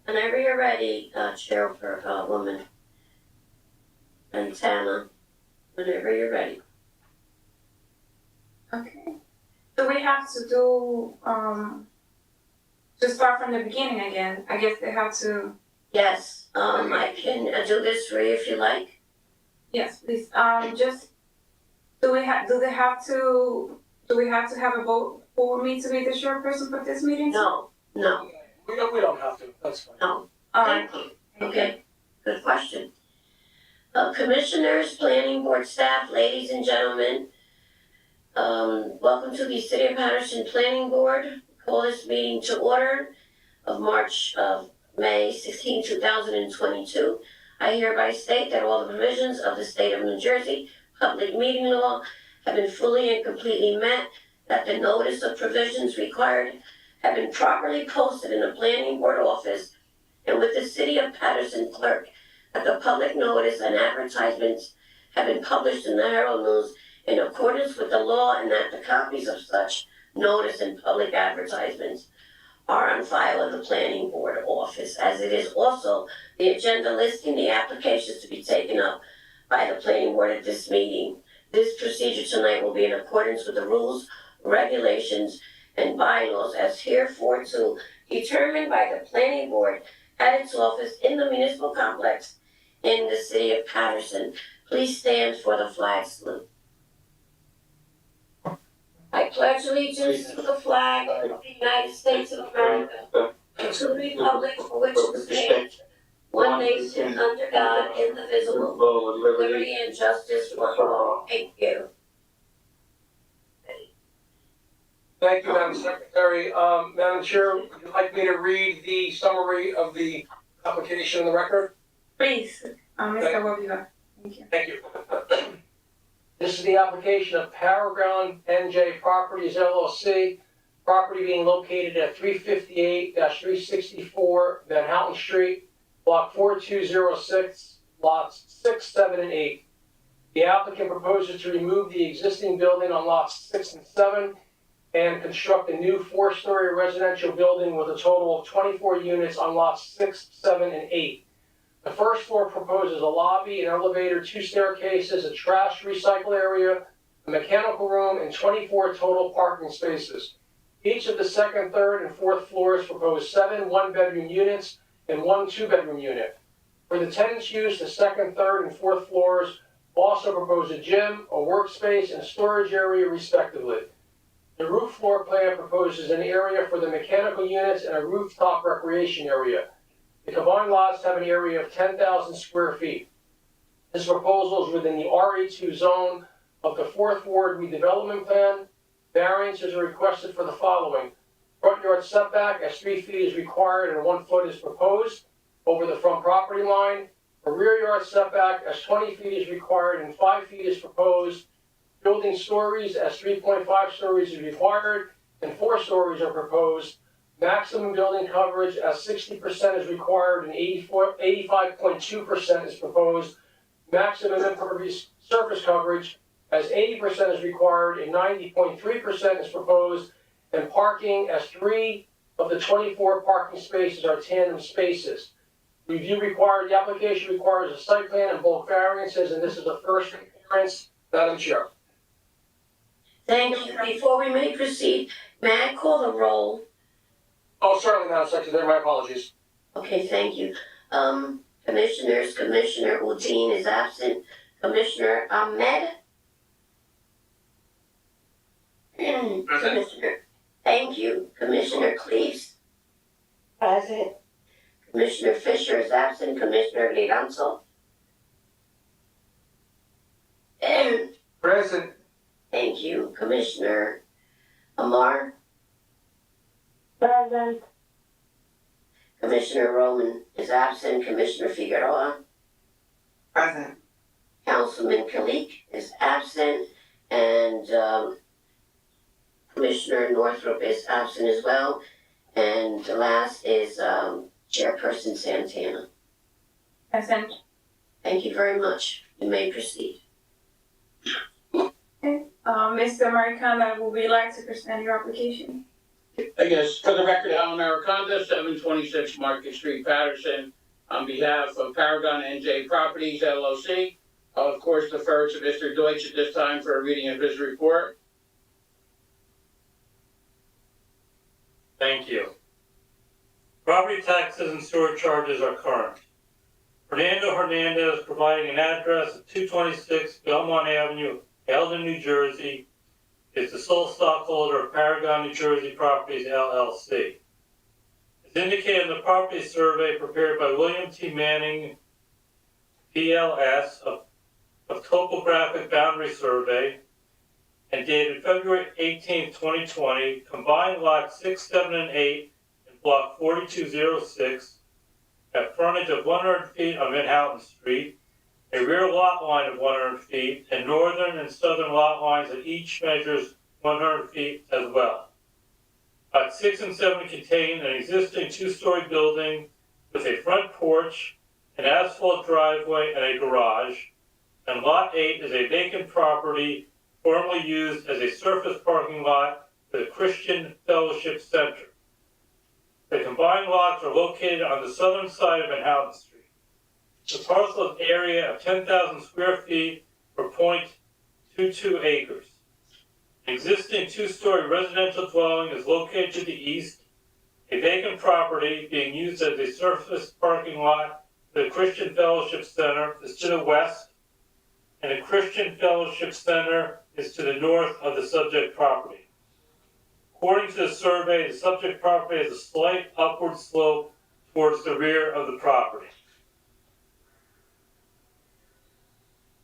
Whenever you're ready, Chairwoman and Tana, whenever you're ready. Okay. So we have to do, to start from the beginning again. I guess they have to. Yes, I can do this for you if you like. Yes, please. Just, do we have to have a vote for me to be the chairperson for this meeting? No. We don't have to, that's fine. No. Alright. Okay, good question. Commissioners, planning board staff, ladies and gentlemen, welcome to the City of Paterson Planning Board. Call this meeting to order of May 16, 2022. I hereby state that all the provisions of the State of New Jersey Public Meeting Law have been fully and completely met, that the notice of provisions required have been properly posted in the Planning Board office and with the City of Paterson clerk, that the public notice and advertisements have been published in the Herald News in accordance with the law, and that the copies of such notice and public advertisements are on file in the Planning Board office, as it is also the agenda listing the applications to be taken up by the Planning Board at this meeting. This procedure tonight will be in accordance with the rules, regulations, and bylaws as hereforto determined by the Planning Board at its office in the municipal complex in the City of Paterson. Please stand for the flag salute. I pledge allegiance to the flag of the United States of America, and to the republic for which it stands, one nation under God, indivisible, with liberty and justice for all. Thank you. Thank you, Madam Secretary. Madam Chair, would you like me to read the summary of the application in the record? Please, Mr. Wobula. Thank you. Thank you. This is the application of Paragon NJ Properties LLC, property being located at 358-364 Van Houten Street, block 4206, lots 6, 7, and 8. The applicant proposes to remove the existing building on lots 6 and 7 and construct a new 4-story residential building with a total of 24 units on lots 6, 7, and 8. The first floor proposes a lobby, an elevator, 2 staircases, a trash recycle area, a mechanical room, and 24 total parking spaces. Each of the second, third, and fourth floors propose 7 one-bedroom units and 1 2-bedroom unit. For the tenants' use, the second, third, and fourth floors also propose a gym, a workspace, and a storage area respectively. The roof floor plan proposes an area for the mechanical units and a rooftop recreation area. The combined lots have an area of 10,000 square feet. This proposal is within the RE2 zone of the 4th Ward Redevelopment Plan. Variances are requested for the following. Front yard setback as 3 feet is required and 1 foot is proposed over the front property line. A rear yard setback as 20 feet is required and 5 feet is proposed. Building stories as 3.5 stories is required and 4 stories are proposed. Maximum building coverage as 60% is required and 85.2% is proposed. Maximum impervious surface coverage as 80% is required and 90.3% is proposed. And parking as 3 of the 24 parking spaces are tandem spaces. Review required, the application requires a site plan and bulk variances, and this is a first appearance. Madam Chair. Thank you. Before we may proceed, may I call the roll? Oh, certainly, Madam Secretary, my apologies. Okay, thank you. Commissioners, Commissioner Udine is absent. Commissioner Ahmed? Commissioner, thank you. Commissioner Cleaves? Present. Commissioner Fisher is absent. Commissioner Liranzo? Present. Thank you. Commissioner Amar? Present. Commissioner Roman is absent. Commissioner Figueroa? Present. Councilman Kalik is absent. And Commissioner Northrup is absent as well. And the last is Chairperson Santana. Present. Thank you very much. You may proceed. Okay. Mr. Maricana, would you like to present your application? Yes, for the record, Alan Mariconda, 726 Market Street, Paterson, on behalf of Paragon NJ Properties LLC. I'll of course defer to Mr. Deutsch at this time for a reading of his report. Thank you. Property taxes and sewer charges are current. Fernando Hernandez providing an address of 226 Belmont Avenue, Eldon, New Jersey, is the sole stockholder of Paragon New Jersey Properties LLC. As indicated in the property survey prepared by William T. Manning, PLS, of Topographic Boundary Survey, and dated February 18, 2020, combined lots 6, 7, and 8 in block 4206 have frontage of 100 feet on Manhattan Street, a rear lot line of 100 feet, and northern and southern lot lines that each measures 100 feet as well. Lots 6 and 7 contain an existing two-story building with a front porch, an asphalt driveway, and a garage, and Lot 8 is a vacant property formerly used as a surface parking lot for the Christian Fellowship Center. The combined lots are located on the southern side of Manhattan Street. The parcel area of 10,000 square feet or 0.22 acres. An existing two-story residential dwelling is located to the east. A vacant property being used as a surface parking lot for the Christian Fellowship Center is to the west, and the Christian Fellowship Center is to the north of the subject property. According to the survey, the subject property has a slight upward slope towards the rear of the property.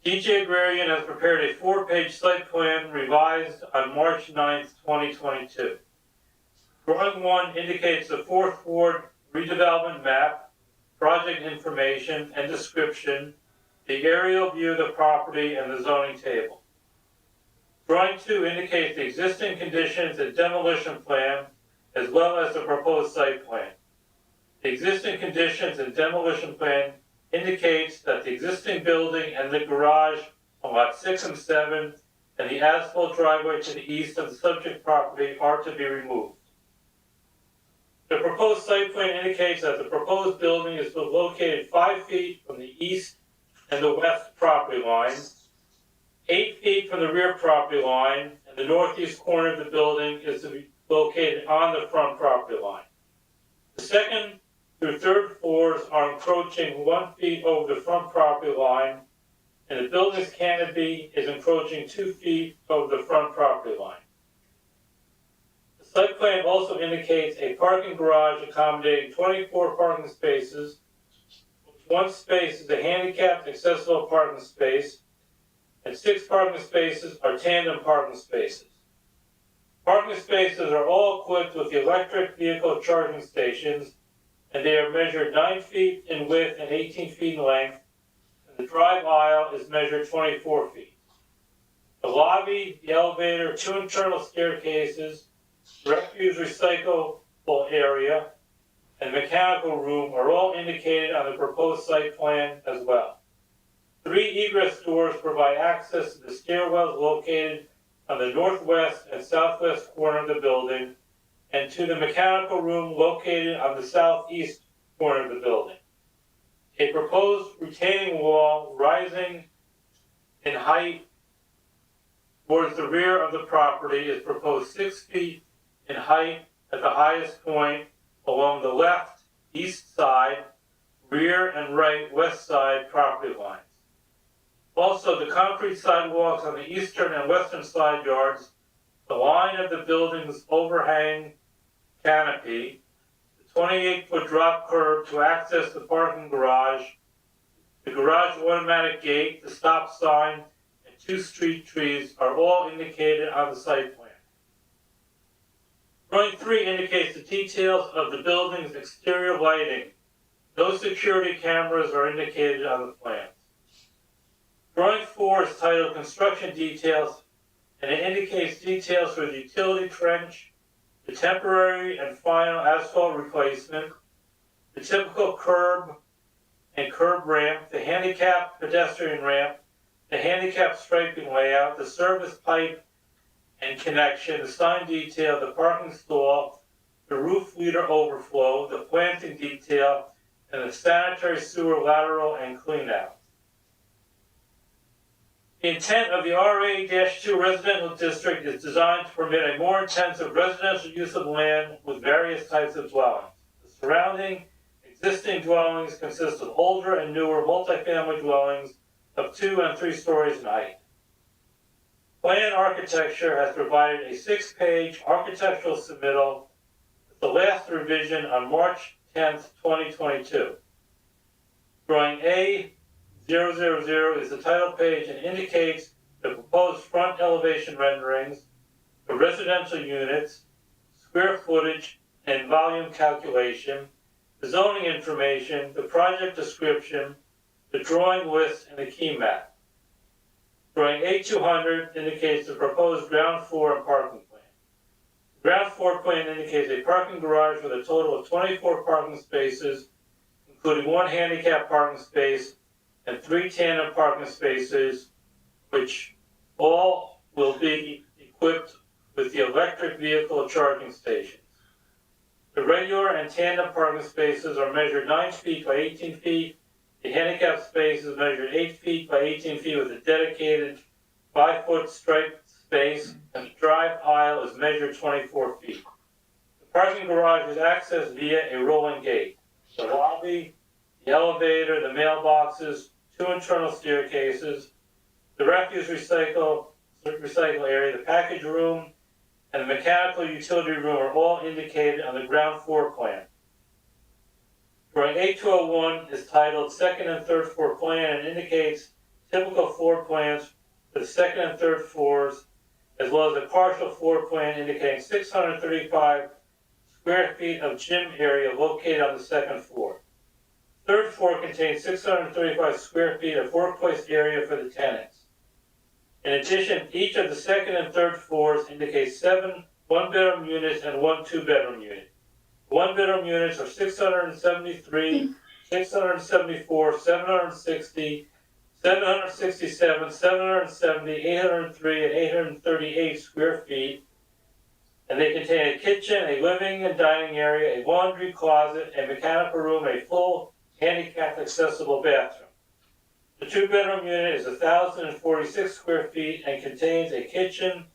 DJ Agrarian has prepared a 4-page site plan revised on March 9th, 2022. Drawing 1 indicates the 4th Ward redevelopment map, project information and description, the aerial view of the property, and the zoning table. Drawing 2 indicates the existing conditions and demolition plan, as well as the proposed site plan. The existing conditions and demolition plan indicates that the existing building and the garage on lot 6 and 7 and the asphalt driveway to the east of the subject property are to be removed. The proposed site plan indicates that the proposed building is located 5 feet from the east and the west property line, 8 feet from the rear property line, and the northeast corner of the building is to be located on the front property line. The second through third floors are encroaching 1 feet over the front property line, and the building's canopy is encroaching 2 feet over the front property line. The site plan also indicates a parking garage accommodating 24 parking spaces. One space is a handicapped accessible parking space, and 6 parking spaces are tandem parking spaces. Parking spaces are all equipped with the electric vehicle charging stations, and they are measured 9 feet in width and 18 feet in length, and the drive aisle is measured 24 feet. The lobby, the elevator, 2 internal staircases, refuse recyclable area, and mechanical room are all indicated on the proposed site plan as well. 3 egress doors provide access to the stairwells located on the northwest and southwest corner of the building, and to the mechanical room located on the southeast corner of the building. A proposed retaining wall rising in height towards the rear of the property is proposed 6 feet in height at the highest point along the left, east side, rear and right, west side property lines. Also, the concrete sidewalks on the eastern and western side yards, the line of the building's overhang canopy, the 28-foot drop curb to access the parking garage, the garage automatic gate, the stop sign, and 2 street trees are all indicated on the site plan. Drawing 3 indicates the details of the building's exterior lighting. No security cameras are indicated on the plans. Drawing 4 is titled Construction Details, and it indicates details for the utility trench, the temporary and final asphalt replacement, the typical curb and curb ramp, the handicapped pedestrian ramp, the handicapped striping layout, the service pipe and connection, the sign detail, the parking stall, the roof leader overflow, the planting detail, and the sanitary sewer lateral and cleanout. The intent of the RA-2 residential district is designed to permit a more intensive residential use of land with various types of dwellings. The surrounding existing dwellings consist of older and newer multifamily dwellings of 2 and 3 stories in height. Plan Architecture has provided a 6-page architectural submittal with the last revision on March 10th, 2022. Drawing A000 is the title page and indicates the proposed front elevation renderings, the residential units, square footage and volume calculation, the zoning information, the project description, the drawing list, and the key map. Drawing A200 indicates the proposed ground floor and parking plan. The ground floor plan indicates a parking garage with a total of 24 parking spaces, including 1 handicap parking space and 3 tandem parking spaces, which all will be equipped with the electric vehicle charging stations. The regular and tandem parking spaces are measured 9 feet by 18 feet. The handicap space is measured 8 feet by 18 feet with a dedicated 5-foot striped space, and the drive aisle is measured 24 feet. The parking garage is accessed via a rolling gate. The lobby, the elevator, the mailboxes, 2 internal staircases, the refuse recycle area, the package room, and the mechanical utility room are all indicated on the ground floor plan. Drawing A201 is titled Second and Third Floor Plan and indicates typical floor plans for the second and third floors, as well as a partial floor plan indicating 635 square feet of gym area located on the second floor. Third floor contains 635 square feet of workplace area for the tenants. In addition, each of the second and third floors indicates 7 one-bedroom units and 1 two-bedroom unit. One-bedroom units are 673, 674, 760, 767, 770, 803, and 838 square feet, and they contain a kitchen, a living and dining area, a laundry closet, a mechanical room, a full handicap accessible bathroom. The 2-bedroom unit is 1,046 square feet and contains a kitchen,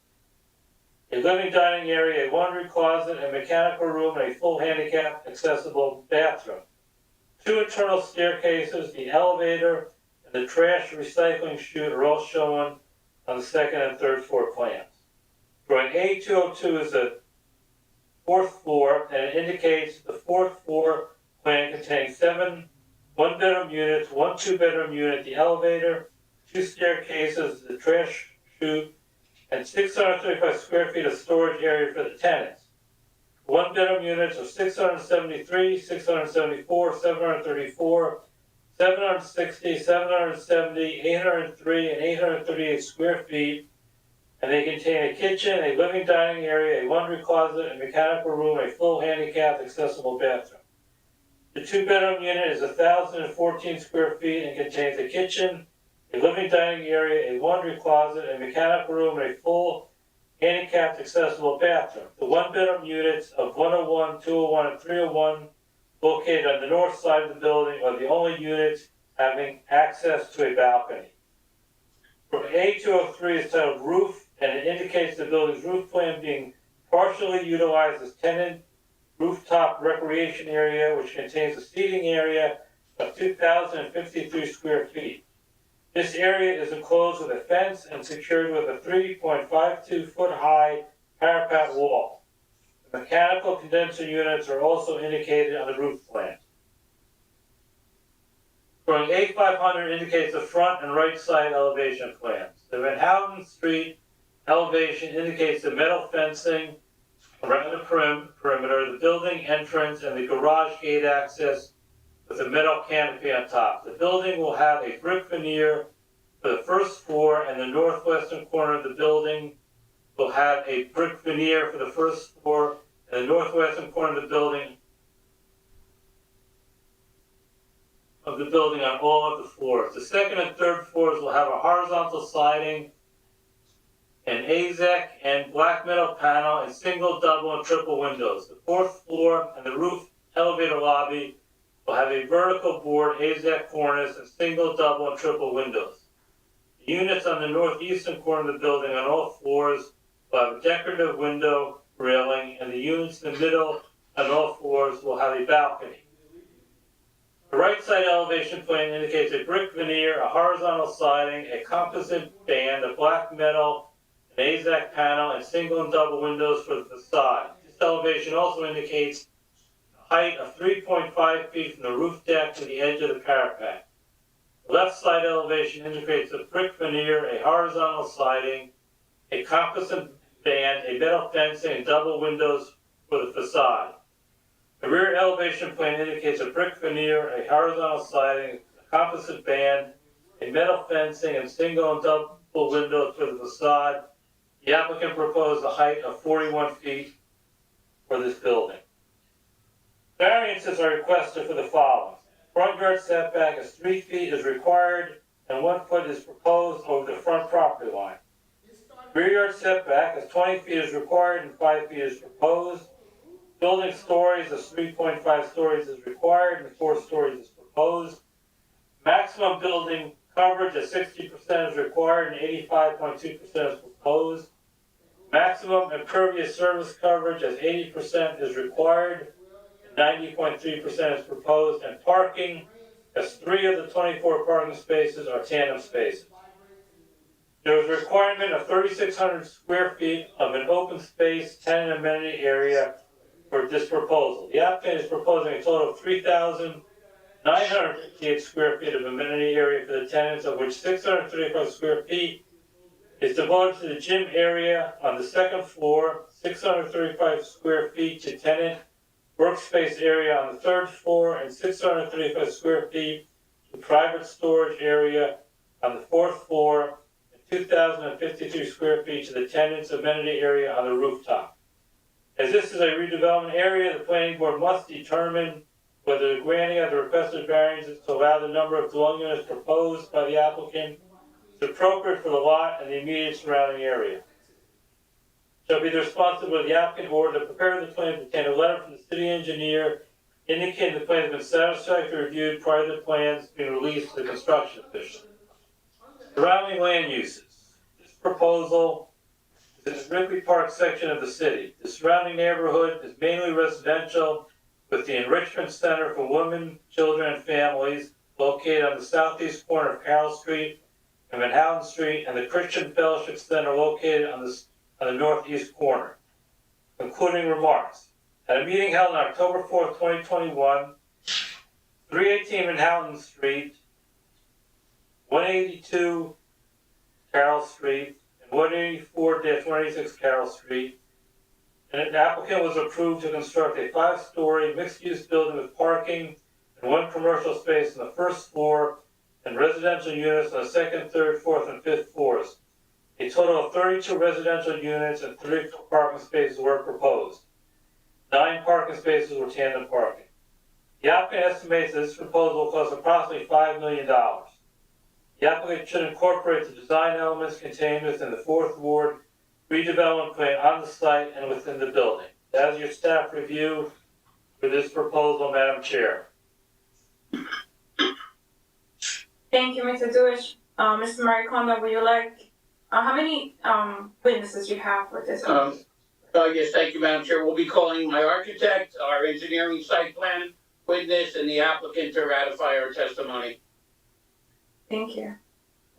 a living dining area, a laundry closet, a mechanical room, and a full handicap accessible bathroom. 2 internal staircases, the elevator, and the trash recycling chute are all shown on the second and third floor plans. Drawing A202 is the 4th floor, and it indicates the 4th floor plan contains 7 one-bedroom units, 1 two-bedroom unit, the elevator, 2 staircases, the trash chute, and 635 square feet of storage area for the tenants. One-bedroom units are 673, 674, 734, 760, 770, 803, and 838 square feet, and they contain a kitchen, a living dining area, a laundry closet, a mechanical room, a full handicap accessible bathroom. The 2-bedroom unit is 1,014 square feet and contains a kitchen, a living dining area, a laundry closet, a mechanical room, and a full handicapped accessible bathroom. The 1-bedroom units of 101, 201, and 301 located on the north side of the building are the only units having access to a balcony. For A203 is titled Roof, and it indicates the building's roof plan being partially utilized as tenant rooftop recreation area, which contains a seating area of 2,053 square feet. This area is enclosed with a fence and secured with a 3.52 foot high parapet wall. The mechanical condenser units are also indicated on the roof plan. Drawing A500 indicates the front and right side elevation plans. The Manhattan Street elevation indicates the metal fencing around the perimeter, the building entrance, and the garage gate access with a metal canopy on top. The building will have a brick veneer for the first floor, and the northwestern corner of the building will have a brick veneer for the first floor, and the northwestern corner of the building on all of the floors. The second and third floors will have a horizontal siding and AZEC and black metal panel and single, double, and triple windows. The fourth floor and the roof elevator lobby will have a vertical board AZEC cornice and single, double, and triple windows. The units on the northeastern corner of the building on all floors will have a decorative window railing, and the units in the middle on all floors will have a balcony. The right side elevation plan indicates a brick veneer, a horizontal siding, a composite band, a black metal, an AZEC panel, and single and double windows for the facade. This elevation also indicates a height of 3.5 feet from the roof deck to the edge of the parapet. The left side elevation indicates a brick veneer, a horizontal siding, a composite band, a metal fencing, and double windows for the facade. The rear elevation plan indicates a brick veneer, a horizontal siding, a composite band, a metal fencing, and single and double windows for the facade. The applicant proposed a height of 41 feet for this building. Variances are requested for the following. Front yard setback is 3 feet is required, and 1 foot is proposed over the front property line. Rear yard setback is 20 feet is required and 5 feet is proposed. Building stories is 3.5 stories is required and 4 stories is proposed. Maximum building coverage is 60% is required and 85.2% is proposed. Maximum impervious surface coverage is 80% is required and 90.3% is proposed. And parking, as 3 of the 24 parking spaces are tandem spaces. There is a requirement of 3,600 square feet of an open space tenant amenity area for this proposal. The applicant is proposing a total of 3,958 square feet of amenity area for the tenants, of which 635 square feet is devoted to the gym area on the second floor, 635 square feet to tenant workspace area on the third floor, and 635 square feet to private storage area on the fourth floor, and 2,052 square feet to the tenant's amenity area on the rooftop. As this is a redevelopment area, the planning board must determine whether the granting of the requested variances to allow the number of dwelling units proposed by the applicant is appropriate for the lot and the immediate surrounding area. Shall be the responsibility of the applicant or to prepare the plan to obtain a letter from the city engineer indicating the plan has been satisfactorily reviewed prior to the plans being released to the construction official. Surrounding land uses. This proposal in the Wrigley Park section of the city. The surrounding neighborhood is mainly residential, with the Enrichment Center for Women, Children, and Families located on the southeast corner of Carroll Street and Manhattan Street, and the Christian Fellowship Center located on the northeast corner. Concluding remarks. At a meeting held on October 4th, 2021, 318 Manhattan Street, 182 Carroll Street, 184-186 Carroll Street, and an applicant was approved to construct a 5-story mixed-use building with parking and 1 commercial space on the first floor and residential units on the second, third, fourth, and fifth floors. A total of 32 residential units and 3 parking spaces were proposed. 9 parking spaces were tandem parking. The applicant estimates that this proposal will cost approximately $5 million. The applicant should incorporate the design elements contained within the 4th Ward redevelopment plan on the site and within the building. That is your staff review for this proposal, Madam Chair. Thank you, Mr. Deutsch. Mr. Maricondo, would you like, how many witnesses you have for this? Yes, thank you, Madam Chair. We'll be calling my architect, our engineering site plan witness, and the applicant to ratify our testimony. Thank you.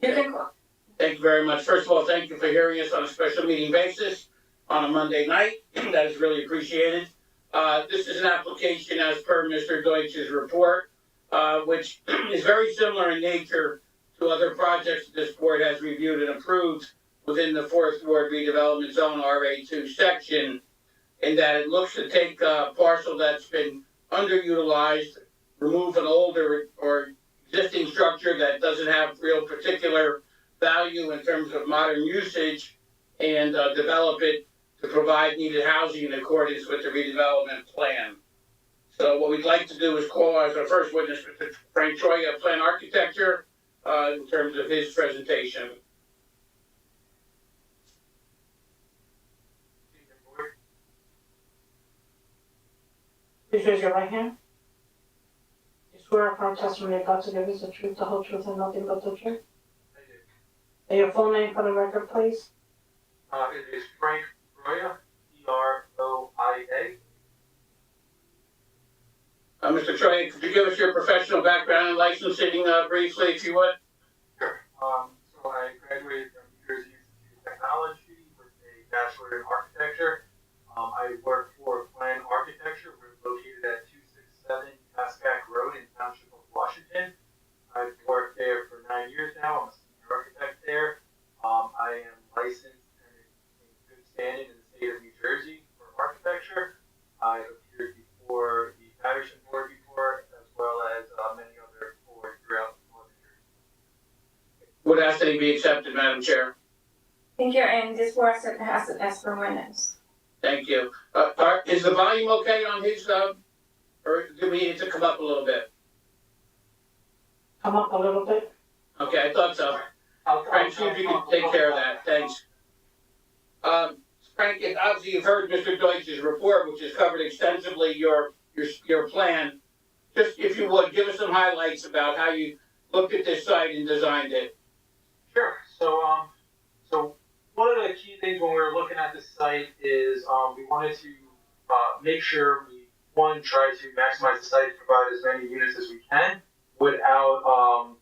You can call. Thank you very much. First of all, thank you for hearing us on a special meeting basis on a Monday night. That is really appreciated. This is an application as per Mr. Deutsch's report, which is very similar in nature to other projects this board has reviewed and approved within the 4th Ward redevelopment zone RA2 section, in that it looks to take a parcel that's been underutilized, remove an older or existing structure that doesn't have real particular value in terms of modern usage, and develop it to provide needed housing in accordance with the redevelopment plan. So what we'd like to do is call as our first witness Mr. Frank Choi of Plan Architecture in terms of his presentation. raise your right hand. You swear affirm testimony you're about to give is the truth, the whole truth, and nothing but the truth? I do. And your full name for the record, please? It is Frank Roya, Eroia. Mr. Troy, could you give us your professional background and licensing, briefly, if you would? Sure. So I graduated from New Jersey Institute of Technology with a Bachelor in Architecture. I work for Plan Architecture. We're located at 267 Pascack Road in Township of Washington. I've worked there for 9 years now. I'm a senior architect there. I am licensed and in good standing in the state of New Jersey for architecture. I've appeared before the Paterson board before, as well as many other boards throughout Northern Jersey. Would ask that he be accepted, Madam Chair. Thank you, and this board has to ask for witness. Thank you. Is the volume okay on his, or do we need to come up a little bit? Come up a little bit. Okay, I thought so. Frank, see if you can take care of that. Thanks. Frank, obviously you've heard Mr. Deutsch's report, which has covered extensively your plan. Just, if you would, give us some highlights about how you looked at this site and designed it. Sure. So one of the key things when we were looking at this site is we wanted to make sure we, one, try to maximize the site to provide as many units as we can without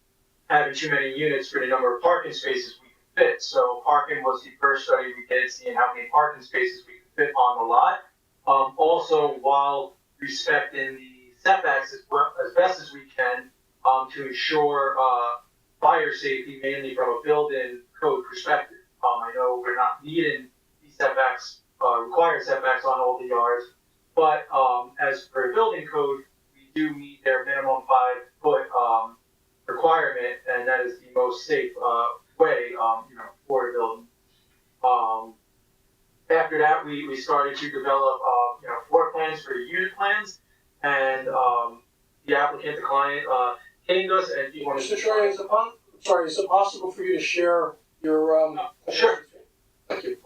having too many units for the number of parking spaces we could fit. So parking was the first study we did, seeing how many parking spaces we could fit on the lot. Also, while respecting the setbacks as best as we can to ensure fire safety, mainly from a building code perspective. I know we're not needing these setbacks, required setbacks on all the yards, but as per building code, we do meet their minimum 5-foot requirement, and that is the most safe way, for a building. After that, we started to develop, floor plans for the unit plans, and the applicant, the client, came to us and he wanted to. Mr. Troy, is it possible for you to share your, Sure. Thank you.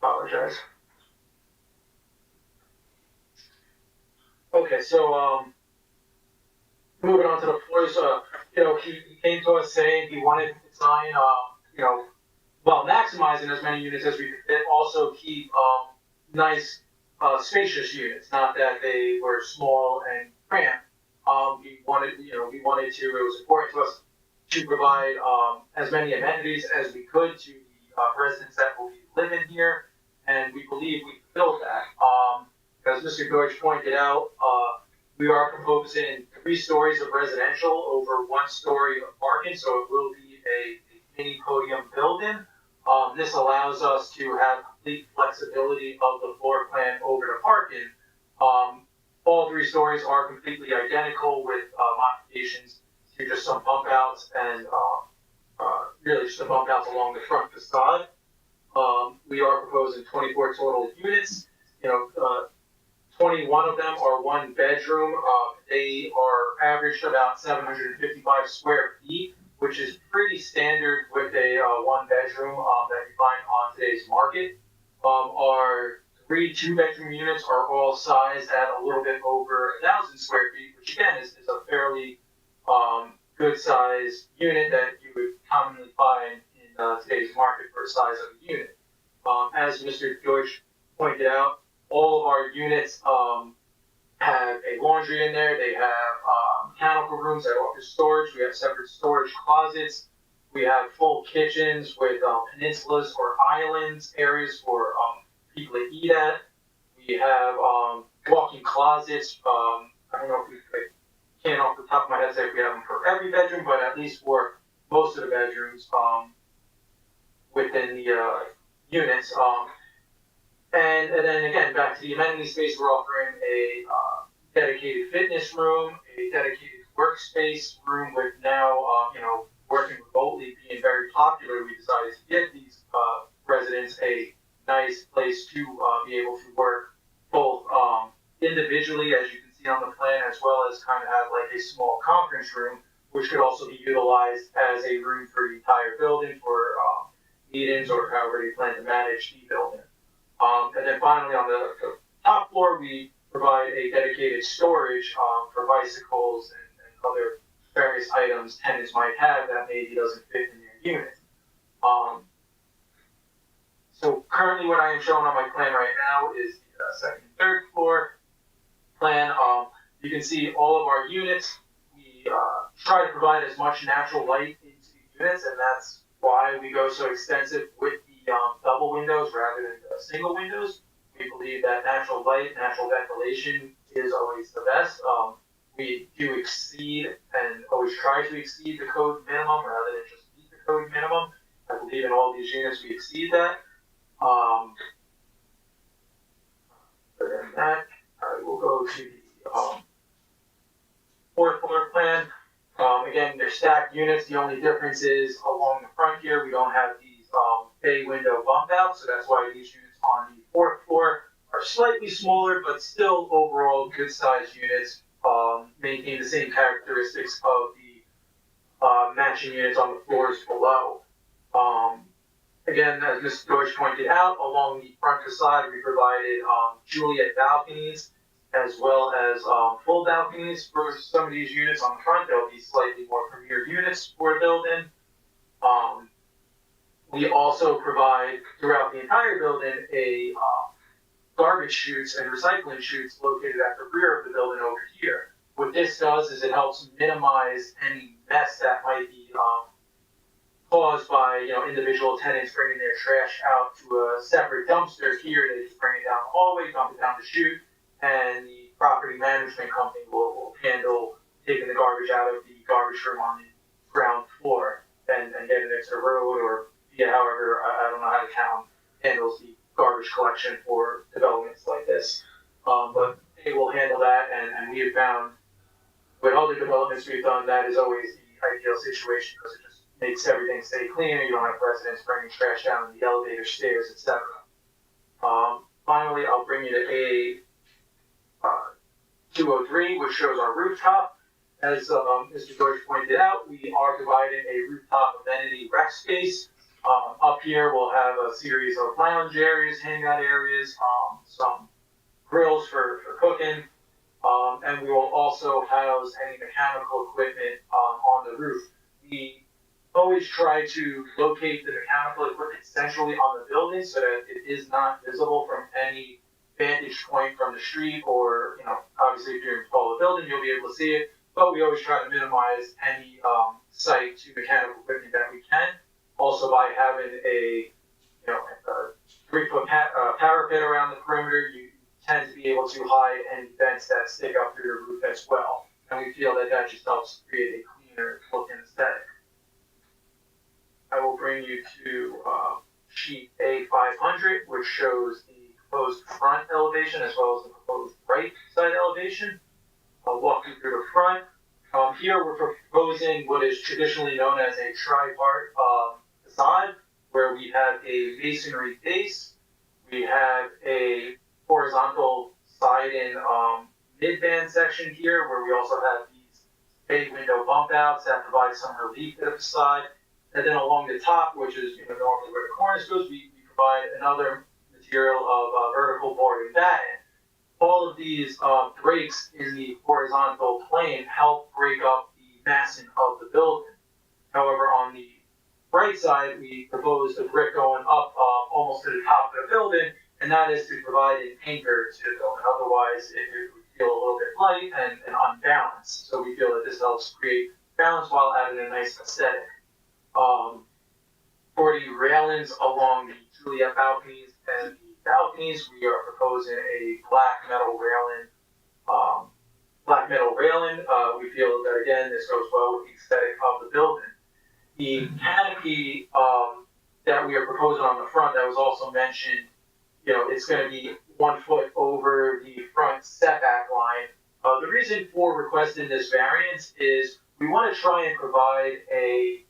Apologize. Okay, so, moving on to the floors, he came to us saying he wanted to design, while maximizing as many units as we could fit, also keep, nice, spacious units, not that they were small and cramped. We wanted to, it was important to us to provide, as many amenities as we could to the, residents that will be living here, and we believe we fulfilled that. As Mr. Deutsch pointed out, we are proposing 3 stories of residential over 1 story of parking, so it will be a mini podium building. This allows us to have complete flexibility of the floor plan over the parking. All 3 stories are completely identical with modifications to just some bump outs and really just some bump outs along the front facade. We are proposing 24 total units. 21 of them are 1 bedroom. They are averaged about 755 square feet, which is pretty standard with a 1 bedroom that you find on today's market. Our 3 2-bedroom units are all sized at a little bit over 1,000 square feet, which again is a fairly good size unit that you would commonly find in today's market for the size of a unit. As Mr. Deutsch pointed out, all of our units have a laundry in there. They have mechanical rooms that offer storage. We have separate storage closets. We have full kitchens with peninsulas or islands, areas for people to eat at. We have walk-in closets. I don't know if I can't off the top of my head say if we have them for every bedroom, but at least for most of the bedrooms within the units. And then again, back to the amenity space, we're offering a dedicated fitness room, a dedicated workspace room with now, working remotely being very popular. We decided to give these residents a nice place to be able to work both individually, as you can see on the plan, as well as kind of have like a small conference room, which could also be utilized as a room for the entire building for meetings or however you plan to manage the building. And then finally on the top floor, we provide a dedicated storage for bicycles and other various items tenants might have that maybe doesn't fit in their unit. So currently what I am showing on my plan right now is the second and third floor plan. You can see all of our units. We try to provide as much natural light into the units, and that's why we go so extensive with the double windows rather than the single windows. We believe that natural light, natural ventilation is always the best. We do exceed and always try to exceed the code minimum rather than just meet the code minimum. I believe in all these units we exceed that. Other than that, I will go to the fourth floor plan. Again, they're stacked units. The only difference is along the front here, we don't have these bay window bump outs, so that's why these units on the fourth floor are slightly smaller, but still overall good sized units. Maintain the same characteristics of the matching units on the floors below. Again, as Mr. Deutsch pointed out, along the front facade, we provided Juliet balconies as well as full balconies for some of these units on the front. They'll be slightly more premier units for a building. We also provide throughout the entire building a garbage chutes and recycling chutes located at the rear of the building over here. What this does is it helps minimize any mess that might be caused by individual tenants bringing their trash out to a separate dumpster. Here they just bring it down the hallway, dump it down the chute, and the property management company will handle taking the garbage out of the garbage room on the ground floor and getting it to the road, or however, I don't know how the town handles the garbage collection for developments like this. But they will handle that, and we have found with other developments we've done, that is always the ideal situation because it just makes everything stay cleaner. You don't have residents bringing trash down in the elevator, stairs, etc. Finally, I'll bring you to A203, which shows our rooftop. As Mr. George pointed out, we are providing a rooftop amenity rec space. Up here, we'll have a series of lounge areas, hangout areas, some grills for cooking, and we will also house any mechanical equipment on the roof. We always try to locate the mechanical equipment centrally on the building so that it is not visible from any vantage point from the street, or obviously if you install a building, you'll be able to see it. But we always try to minimize any site to mechanical equipment that we can. Also, by having a 3-foot parapet around the perimeter, you tend to be able to hide any vents that stick up through your roof as well. And we feel that that just helps create a cleaner look and aesthetic. I will bring you to sheet A500, which shows the proposed front elevation as well as the proposed right side elevation. I'll walk you through the front. Here we're proposing what is traditionally known as a tri-part facade, where we have a masonry base, we have a horizontal side-in mid-band section here, where we also have these bay window bump outs that provide some relief to the facade. And then along the top, which is normally where the cornice goes, we provide another material of vertical board and batten. All of these breaks in the horizontal plane help break up the massing of the building. However, on the right side, we propose the brick going up almost to the top of the building, and that is to provide an anchor to the building. Otherwise, it would feel a little bit light and unbalanced. So we feel that this helps create balance while adding a nice aesthetic. For the railings along the Juliet balconies and the balconies, we are proposing a black metal railing. We feel that, again, this goes well with the aesthetic of the building. The canopy that we are proposing on the front that was also mentioned, it's going to be 1 foot over the front setback line. The reason for requesting this variance is we want to try and provide a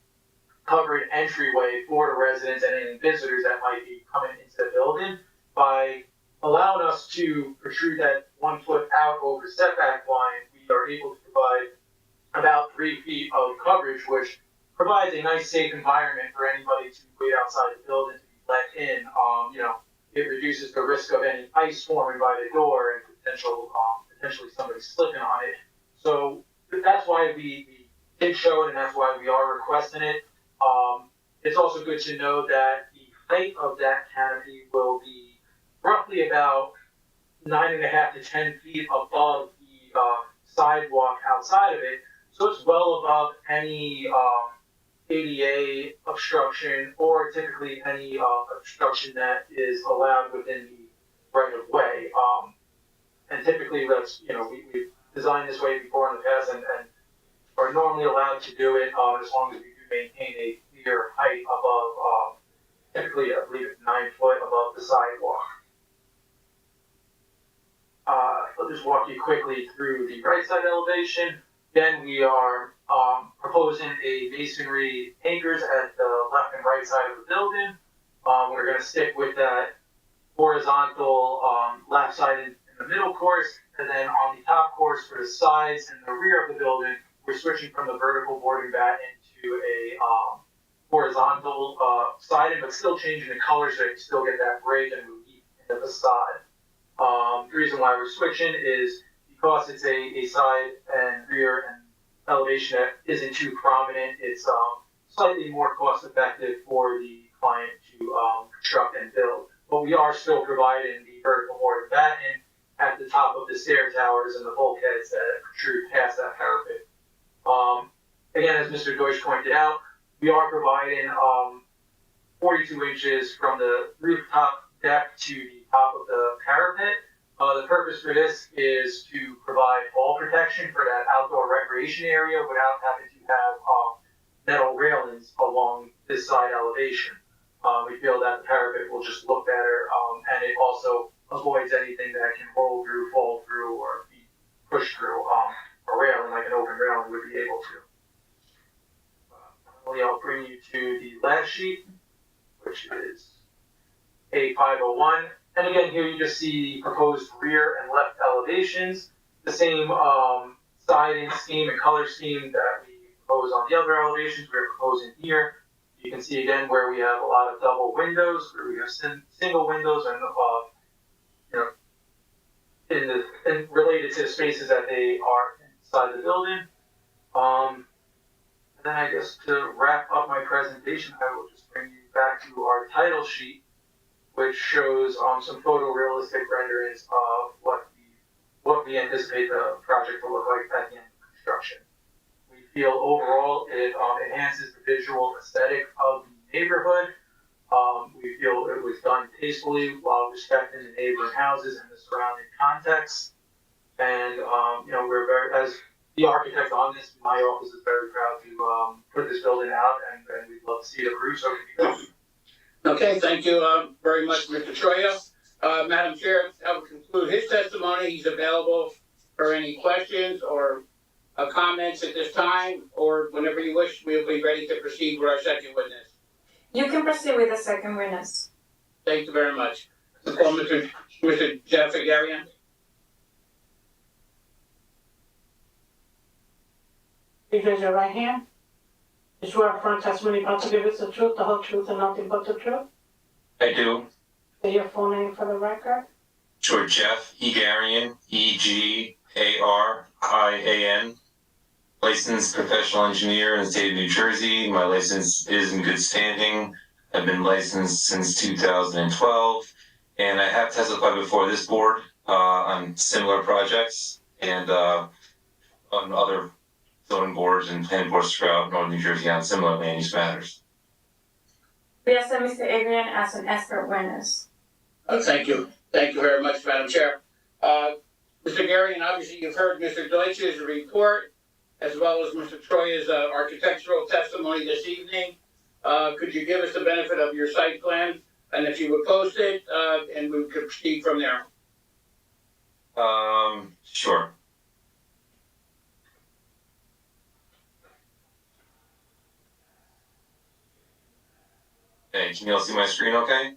covered entryway for the residents and any visitors that might be coming into the building by allowing us to protrude that 1 foot out over setback line. We are able to provide about 3 feet of coverage, which provides a nice, safe environment for anybody to wait outside the building to be let in. it reduces the risk of any ice forming by the door and potentially somebody slipping on it. So that's why we did show it, and that's why we are requesting it. It's also good to know that the height of that canopy will be roughly about 9.5 to 10 feet above the sidewalk outside of it. So it's well above any ADA obstruction or typically any obstruction that is allowed within the right of way. And typically that's, we've designed this way before in the past and are normally allowed to do it as long as we do maintain a clear height above, typically I believe it's 9 foot above the sidewalk. I'll just walk you quickly through the right side elevation. Then we are proposing a masonry anchors at the left and right side of the building. We're going to stick with that horizontal left side in the middle course, and then on the top course for the sides and the rear of the building, we're switching from the vertical boarding bat into a horizontal siding, but still changing the color so you still get that break and relief in the facade. The reason why we're switching is because it's a side and rear and elevation that isn't too prominent. It's slightly more cost effective for the client to construct and build. But we are still providing the vertical board batting at the top of the stair towers and the bulkheads that protrude past that parapet. Again, as Mr. Deutsch pointed out, we are providing 42 inches from the rooftop deck to the top of the parapet. The purpose for this is to provide fall protection for that outdoor recreation area without having to have metal railings along this side elevation. We feel that the parapet will just look better, and it also avoids anything that can roll through, fall through, or be pushed through a railing like an open railing would be able to. Finally, I'll bring you to the last sheet, which is A501. And again, here you just see the proposed rear and left elevations, the same siding scheme and color scheme that we propose on the other elevations we're proposing here. You can see again where we have a lot of double windows, where we have single windows, and related to the spaces that they are inside the building. And then I guess to wrap up my presentation, I will just bring you back to our title sheet, which shows some photorealistic renderings of what we anticipate the project to look like at the end of construction. We feel overall it enhances the visual aesthetic of the neighborhood. We feel it was done tastefully while respecting the neighboring houses and the surrounding context. And we're very, as the architect on this, my office is very proud to put this building out, and we'd love to see it approved so it can be built. Okay, thank you very much, Mr. Troya. Madam Chair, that will conclude his testimony. He's available for any questions or comments at this time, or whenever you wish, we'll be ready to proceed with our second witness. You can proceed with the second witness. Thank you very much. I'll call Mr. Jeff Agarian. Please raise your right hand. You swear affirm testimony about to give us the truth, the whole truth, and nothing but the truth? I do. Say your full name for the record. Sure, Jeff Egarian, Egarian, licensed professional engineer in the state of New Jersey. My license is in good standing. I've been licensed since 2012, and I have testified before this board on similar projects and on other zoning boards and planning boards throughout Northern New Jersey on similar land use matters. We accept Mr. Adrian as an expert witness. Thank you. Thank you very much, Madam Chair. Mr. Garian, obviously you've heard Mr. Deutsch's report, as well as Mr. Troya's architectural testimony this evening. Could you give us the benefit of your site plan, and if you would post it, and we could proceed from there? Sure. Hey, can you all see my screen okay?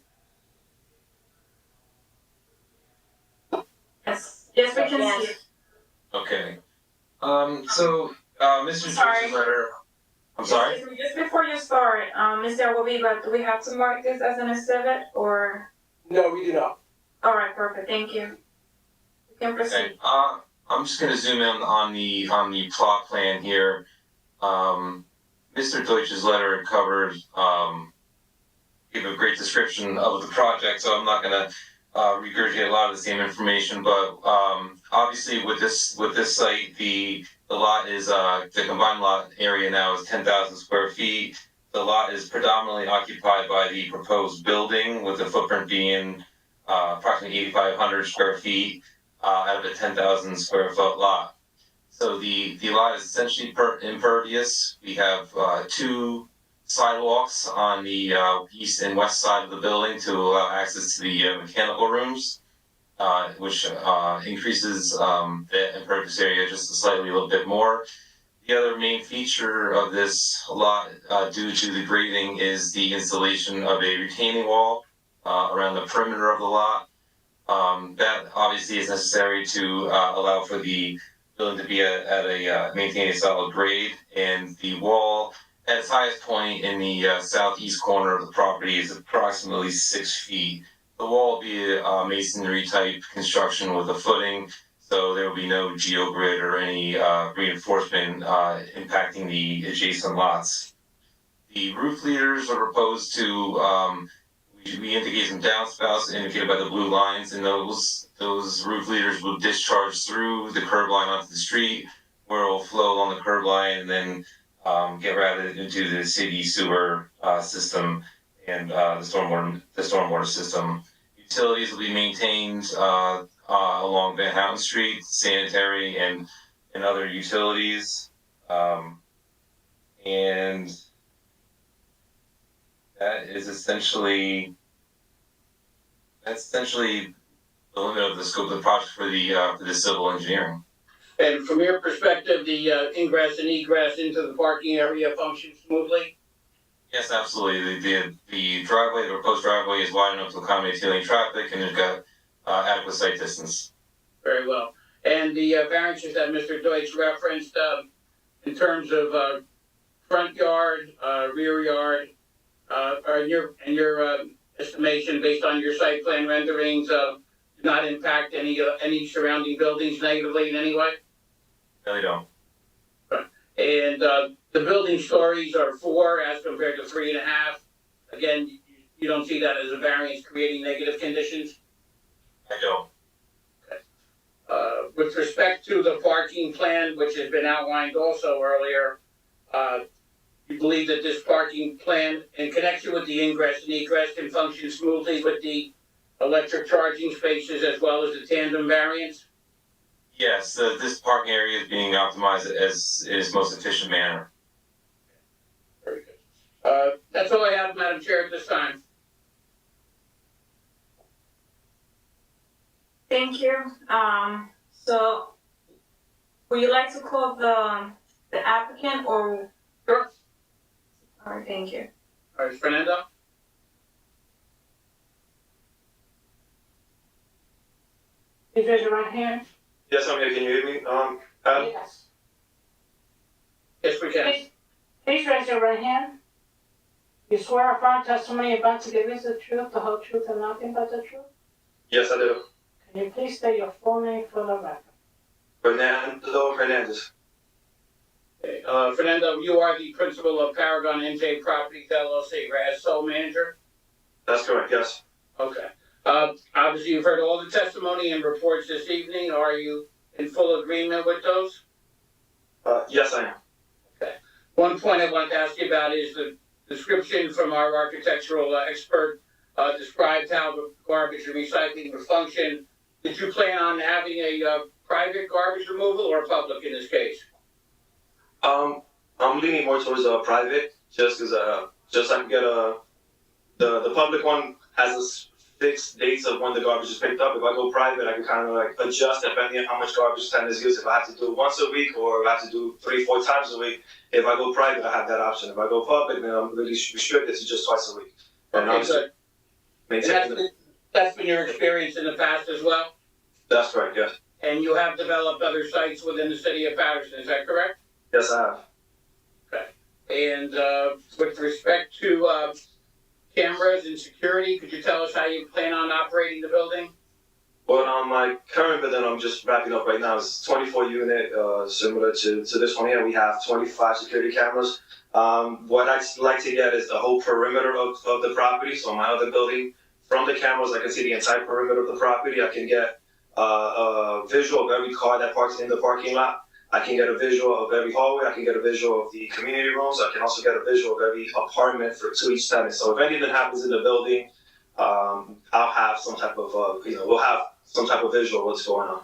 Yes. Yes, we can see it. Okay. Mr. Deutsch's letter. I'm sorry? Excuse me, just before you start, Mr. Aguaviva, do we have to mark this as an exhibit, or? No, we do not. All right, perfect, thank you. You can proceed. Okay, I'm just gonna zoom in on the plot plan here. Mr. Deutsch's letter covered, gave a great description of the project, so I'm not gonna regurgitate a lot of the same information, but obviously with this site, the lot is the combined lot area now is 10,000 square feet. The lot is predominantly occupied by the proposed building, with the footprint being approximately 8,500 square feet out of a 10,000 square foot lot. So the lot is essentially impervious. We have 2 sidewalks on the east and west side of the building to allow access to the mechanical rooms, which increases the impervious area just slightly a little bit more. The other main feature of this lot, due to the grading, is the installation of a retaining wall around the perimeter of the lot. That obviously is necessary to allow for the building to be maintain a solid grade, and the wall at its highest point in the southeast corner of the property is approximately 6 feet. The wall will be a masonry type construction with a footing, so there will be no geogrid or any reinforcement impacting the adjacent lots. The roof leaders are proposed to, we indicate some downspouts indicated by the blue lines, and those roof leaders will discharge through the curb line onto the street, where it will flow along the curb line and then get routed into the city sewer system and the stormwater system. Utilities will be maintained along Van Houten Street, sanitary and other utilities, and that's essentially the limit of the scope of the project for the civil engineering. And from your perspective, the ingress and egress into the parking area functions smoothly? Yes, absolutely. The driveway, the proposed driveway, is wide enough to accommodate two-lane traffic, and it's got adequate sight distance. Very well. And the variances that Mr. Deutsch referenced, in terms of front yard, rear yard, in your estimation based on your site plan renderings, do not impact any surrounding buildings negatively in any way? No, they don't. And the building stories are 4 as compared to 3.5. Again, you don't see that as a variance creating negative conditions? I don't. Okay. With respect to the parking plan, which has been outlined also earlier, you believe that this parking plan, in connection with the ingress and egress, can function smoothly with the electric charging spaces as well as the tandem variants? Yes, this parking area is being optimized as in its most efficient manner. Very good. That's all I have, Madam Chair, at this time. Thank you. So would you like to call the applicant or? Sure. All right, thank you. All right, Fernando? Please raise your right hand. Yes, I'm here. Can you hear me? Adam? Yes. Yes, we can. Please raise your right hand. You swear affirm testimony you're about to give is the truth, the whole truth, and nothing but the truth? Yes, I do. Can you please state your full name for the record? Fernando Hernandez. Okay. Fernando, you are the principal of Paragon NJ Properties LLC, right, as sole manager? That's correct, yes. Okay. Obviously, you've heard all the testimony and reports this evening. Are you in full agreement with those? Yes, I am. Okay. One point I wanted to ask you about is the description from our architectural expert described how the garbage and recycling would function. Did you plan on having a private garbage removal or public in this case? I'm leaning more towards private, just because just I can get the public one has a fixed dates of when the garbage is picked up. If I go private, I can kind of like adjust depending on how much garbage time is used. If I have to do it once a week or if I have to do 3-4 times a week, if I go private, I have that option. If I go public, then I'm really restricted to just twice a week. And okay, that's been your experience in the past as well? That's correct, yes. And you have developed other sites within the city of Paterson, is that correct? Yes, I have. Okay. And with respect to cameras and security. Could you tell us how you plan on operating the building? Well, on my current building, I'm just wrapping up right now. It's 24 unit, similar to this one here. We have 25 security cameras. What I'd like to get is the whole perimeter of the property. So my other building, from the cameras, I can see the entire perimeter of the property. I can get a visual of every car that parks in the parking lot. I can get a visual of every hallway. I can get a visual of the community rooms. I can also get a visual of every apartment to each tenant. So if anything happens in the building, I'll have some type of, we'll have some type of visual of what's going on.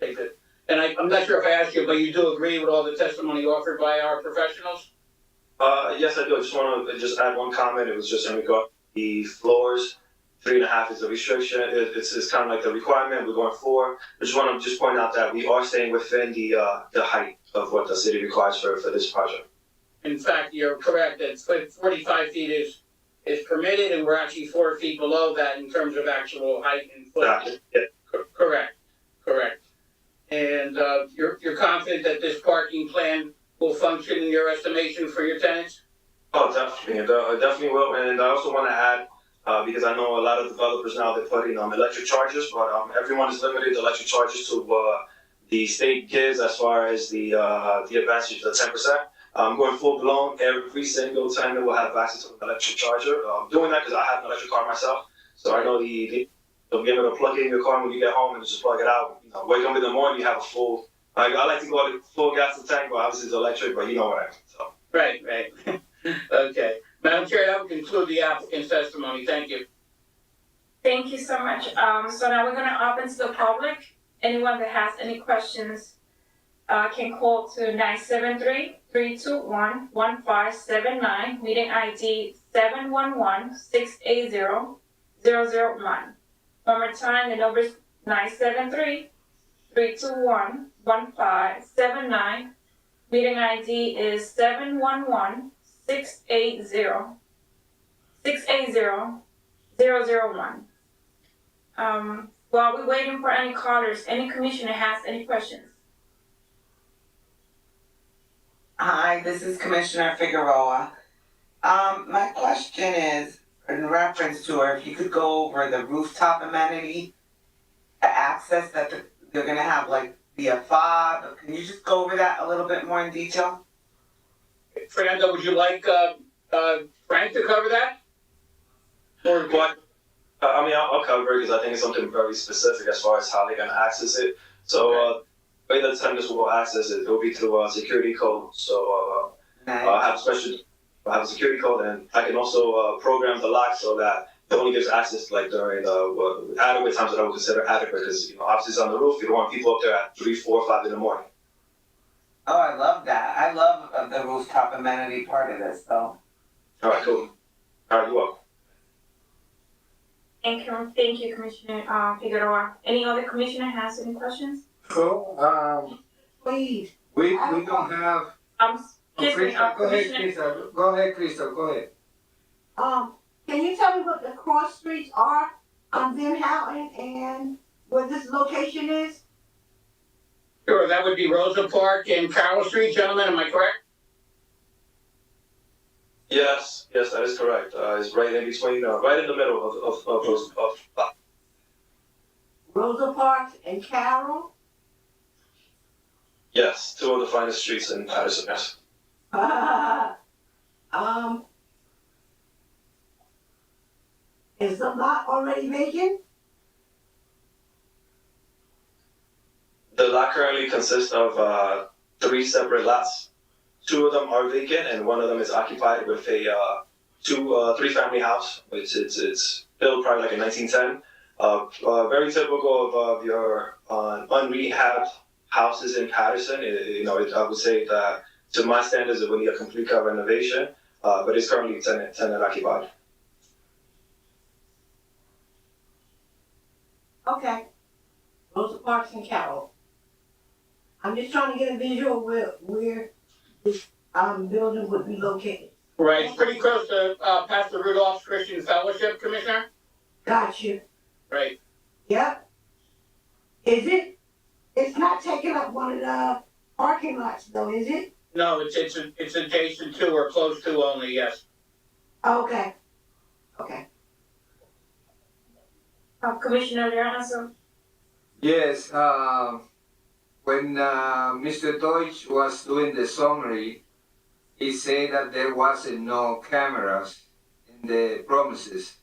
Okay, good. And I'm not sure if I asked you, but you do agree with all the testimony offered by our professionals? Yes, I do. I just want to add one comment. It was just in regard to the floors. 3.5 is the restriction. It's kind of like the requirement. We're going 4. I just want to point out that we are staying within the height of what the city requires for this project. In fact, you're correct that 45 feet is permitted, and we're actually 4 feet below that in terms of actual height and foot. Exactly. Yeah. Correct. And you're confident that this parking plan will function in your estimation for your tenants? Oh, definitely. It definitely will. And I also want to add, because I know a lot of developers now, they're putting electric chargers, but everyone is limited to electric chargers to the state gives as far as the advantage, the 10%. I'm going full blown. Every single tenant will have access to an electric charger. I'm doing that because I have an electric car myself, so I know you'll be able to plug in your car when you get home and just plug it out. Wake up in the morning, you have a full. I like to call it full gas to tank, but obviously it's electric. But you know what I mean. So. Right. Okay. Madam Chair, that will conclude the applicant's testimony. Thank you. Thank you so much. So now we're gonna open to the public. Anyone that has any questions can call to 973-321-1579, meeting ID 711-680-001. One more time, the number is 973-321-1579, meeting ID is 711-680-001. While we're waiting for any callers, any commissioner has any questions? Hi, this is Commissioner Figueroa. My question is, in reference to, or if you could go over the rooftop amenity, the access that they're gonna have, like via fob. Can you just go over that a little bit more in detail? Fernando, would you like Frank to cover that? Or what? I'll cover it because I think it's something very specific as far as how they're gonna access it. So, the way the tenants will access it, will be through a security code. So, I have a security code, and I can also program the lock so that it only gives access like during adequate times that I would consider adequate, because obviously it's on the roof. You don't want people up there at 3, 4, 5 in the morning. Oh, I love that. I love the rooftop amenity part of this, though. All right, cool. All right, you're welcome. Thank you, Commissioner Figueroa. Any other commissioner has any questions? So, Please. we don't have. Excuse me, Go ahead, Commissioner. Crystal, go ahead. Can you tell me what the cross streets are on Van Houten and where this location is? Sure, that would be Rosa Park and Carroll Street, gentlemen, am I correct? Yes, that is correct. It's right in between, right in the middle of those. Rosa Parks and Carroll? Yes, 2 of the finest streets in Paterson. Yes. Is the lot already vacant? The lot currently consists of 3 separate lots. 2 of them are vacant, and 1 of them is occupied with a 3-family house, which it's built probably like in 1910. Very typical of your unrehabbed houses in Paterson. I would say that to my standards, it would need a complete renovation, but it's currently tenant occupied. Okay. Rosa Parks and Carroll. I'm just trying to get a visual where this building would be located. Right, it's pretty close to Pastor Rudolph's Christian Fellowship, Commissioner. Got you. Right. Yep. Is it? It's not taking up one of the parking lots though, is it? No, it's adjacent to or close to only, yes. Okay. Okay. Commissioner Variances? Yes, when Mr. Deutsch was doing the summary, he said that there wasn't no cameras in the premises.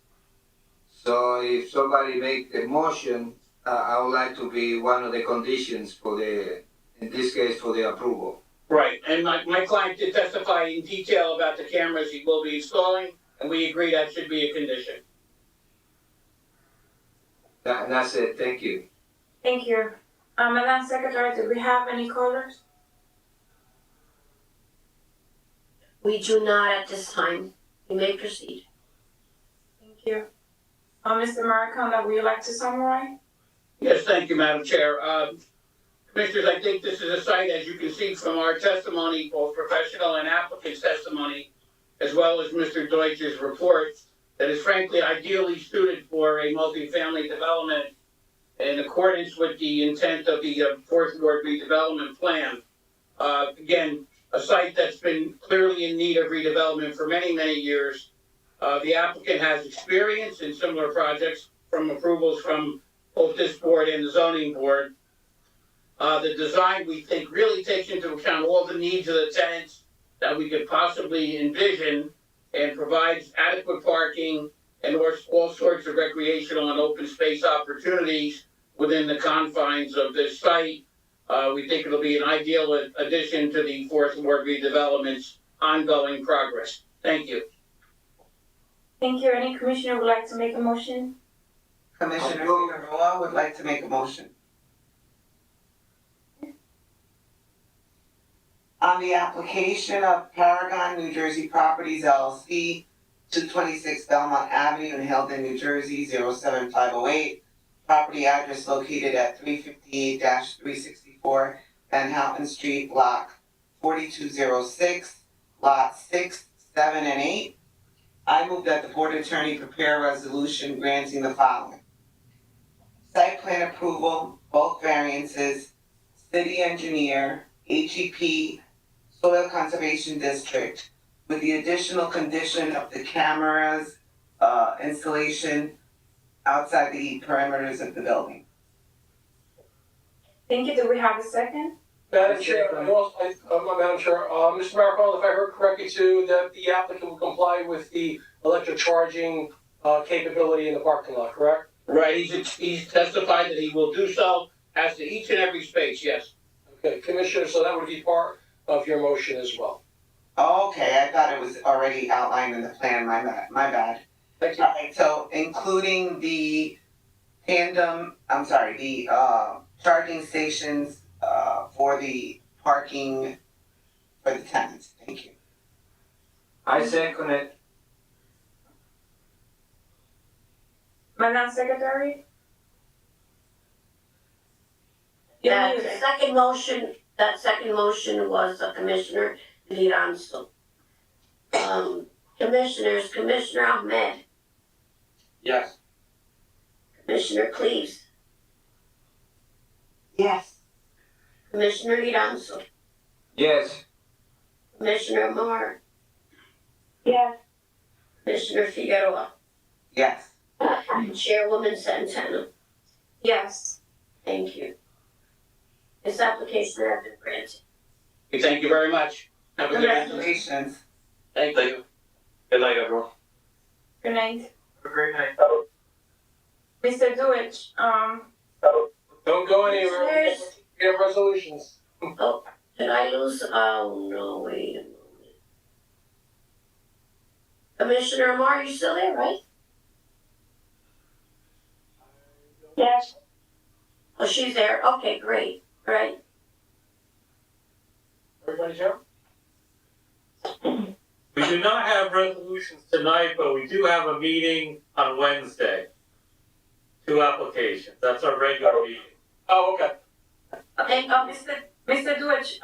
So if somebody make the motion, I would like to be one of the conditions for the, in this case, for the approval. Right, and my client did testify in detail about the cameras he will be installing, and we agree that should be a condition. That's it, thank you. Thank you. Madam Secretary, do we have any callers? We do not at this time. You may proceed. Thank you. Mr. Maricona, would you like to summarize? Yes, thank you, Madam Chair. Commissioners, I think this is a site, as you can see from our testimony, both professional and applicant's testimony, as well as Mr. Deutsch's report, that is frankly ideally suited for a multifamily development in accordance with the intent of the Fourth Ward Redevelopment Plan. Again, a site that's been clearly in need of redevelopment for many, many years. The applicant has experience in similar projects from approvals from both this board and the zoning board. The design, we think, really takes into account all the needs of the tenants that we could possibly envision and provides adequate parking and all sorts of recreational and open space opportunities within the confines of this site. We think it'll be an ideal addition to the Fourth Ward redevelopment's ongoing progress. Thank you. Thank you. Any commissioner would like to make a motion? Commissioner Figueroa would like to make a motion. On the application of Paragon New Jersey Properties LLC, 226 Belmont Avenue in Hilden, New Jersey, 07508. Property address located at 358-364 Van Houten Street, block 4206, lot 6, 7, and 8. I move that the board attorney prepare a resolution granting the following. Site plan approval, bulk variances, city engineer, HEP, Soil Conservation District, with the additional condition of the cameras, installation outside the perimeters of the building. Thank you. Do we have a second? Madam Chair, Madam Chair, Mr. Maricona, if I heard correctly too, that the applicant will comply with the electric charging capability in the parking lot, correct? Right, he's testified that he will do so as to each and every space, yes. Okay, Commissioner, so that would be part of your motion as well. Okay, I thought it was already outlined in the plan, my bad. Thank you. Alright, so including the charging stations, for the parking for the tenants, thank you. I second it. Madam Secretary? That second motion was Commissioner Liranzo. Commissioners, Commissioner Ahmed, Yes. Commissioner Cleaves, Yes. Commissioner Liranzo, Yes. Commissioner Amar, Yes. Commissioner Figueroa, Yes. and Chairwoman Santana. Yes. Thank you. This application has been granted. Thank you very much. Have a good evening. Congratulations. Thank you. Good night, everyone. Good night. Have a great night. Mr. Deutsch, Don't go anywhere, Commissioners. we have resolutions. Oh, did I lose? Oh, no, wait a moment. Commissioner Amar, you still there, right? yes. Oh, she's there. Okay, great. All right. Everybody here? We do not have resolutions tonight, but we do have a meeting on Wednesday. 2 applications. That's our regular meeting. Oh, okay. Okay, Mr. Deutsch,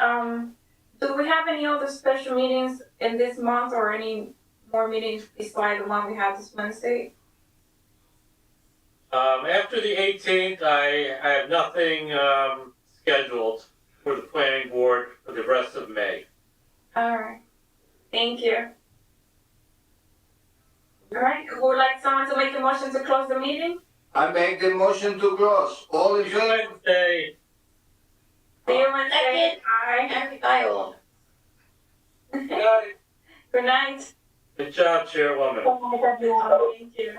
do we have any other special meetings in this month or any more meetings besides the one we have this Wednesday? After the 18th, I have nothing scheduled for the planning board for the rest of May. Alright, thank you. All right, who would like someone to make a motion to close the meeting? I make the motion to close. All in See you favor? Wednesday. See you Wednesday. Happy bye all. Good night. Good job, Chairwoman. Thank you.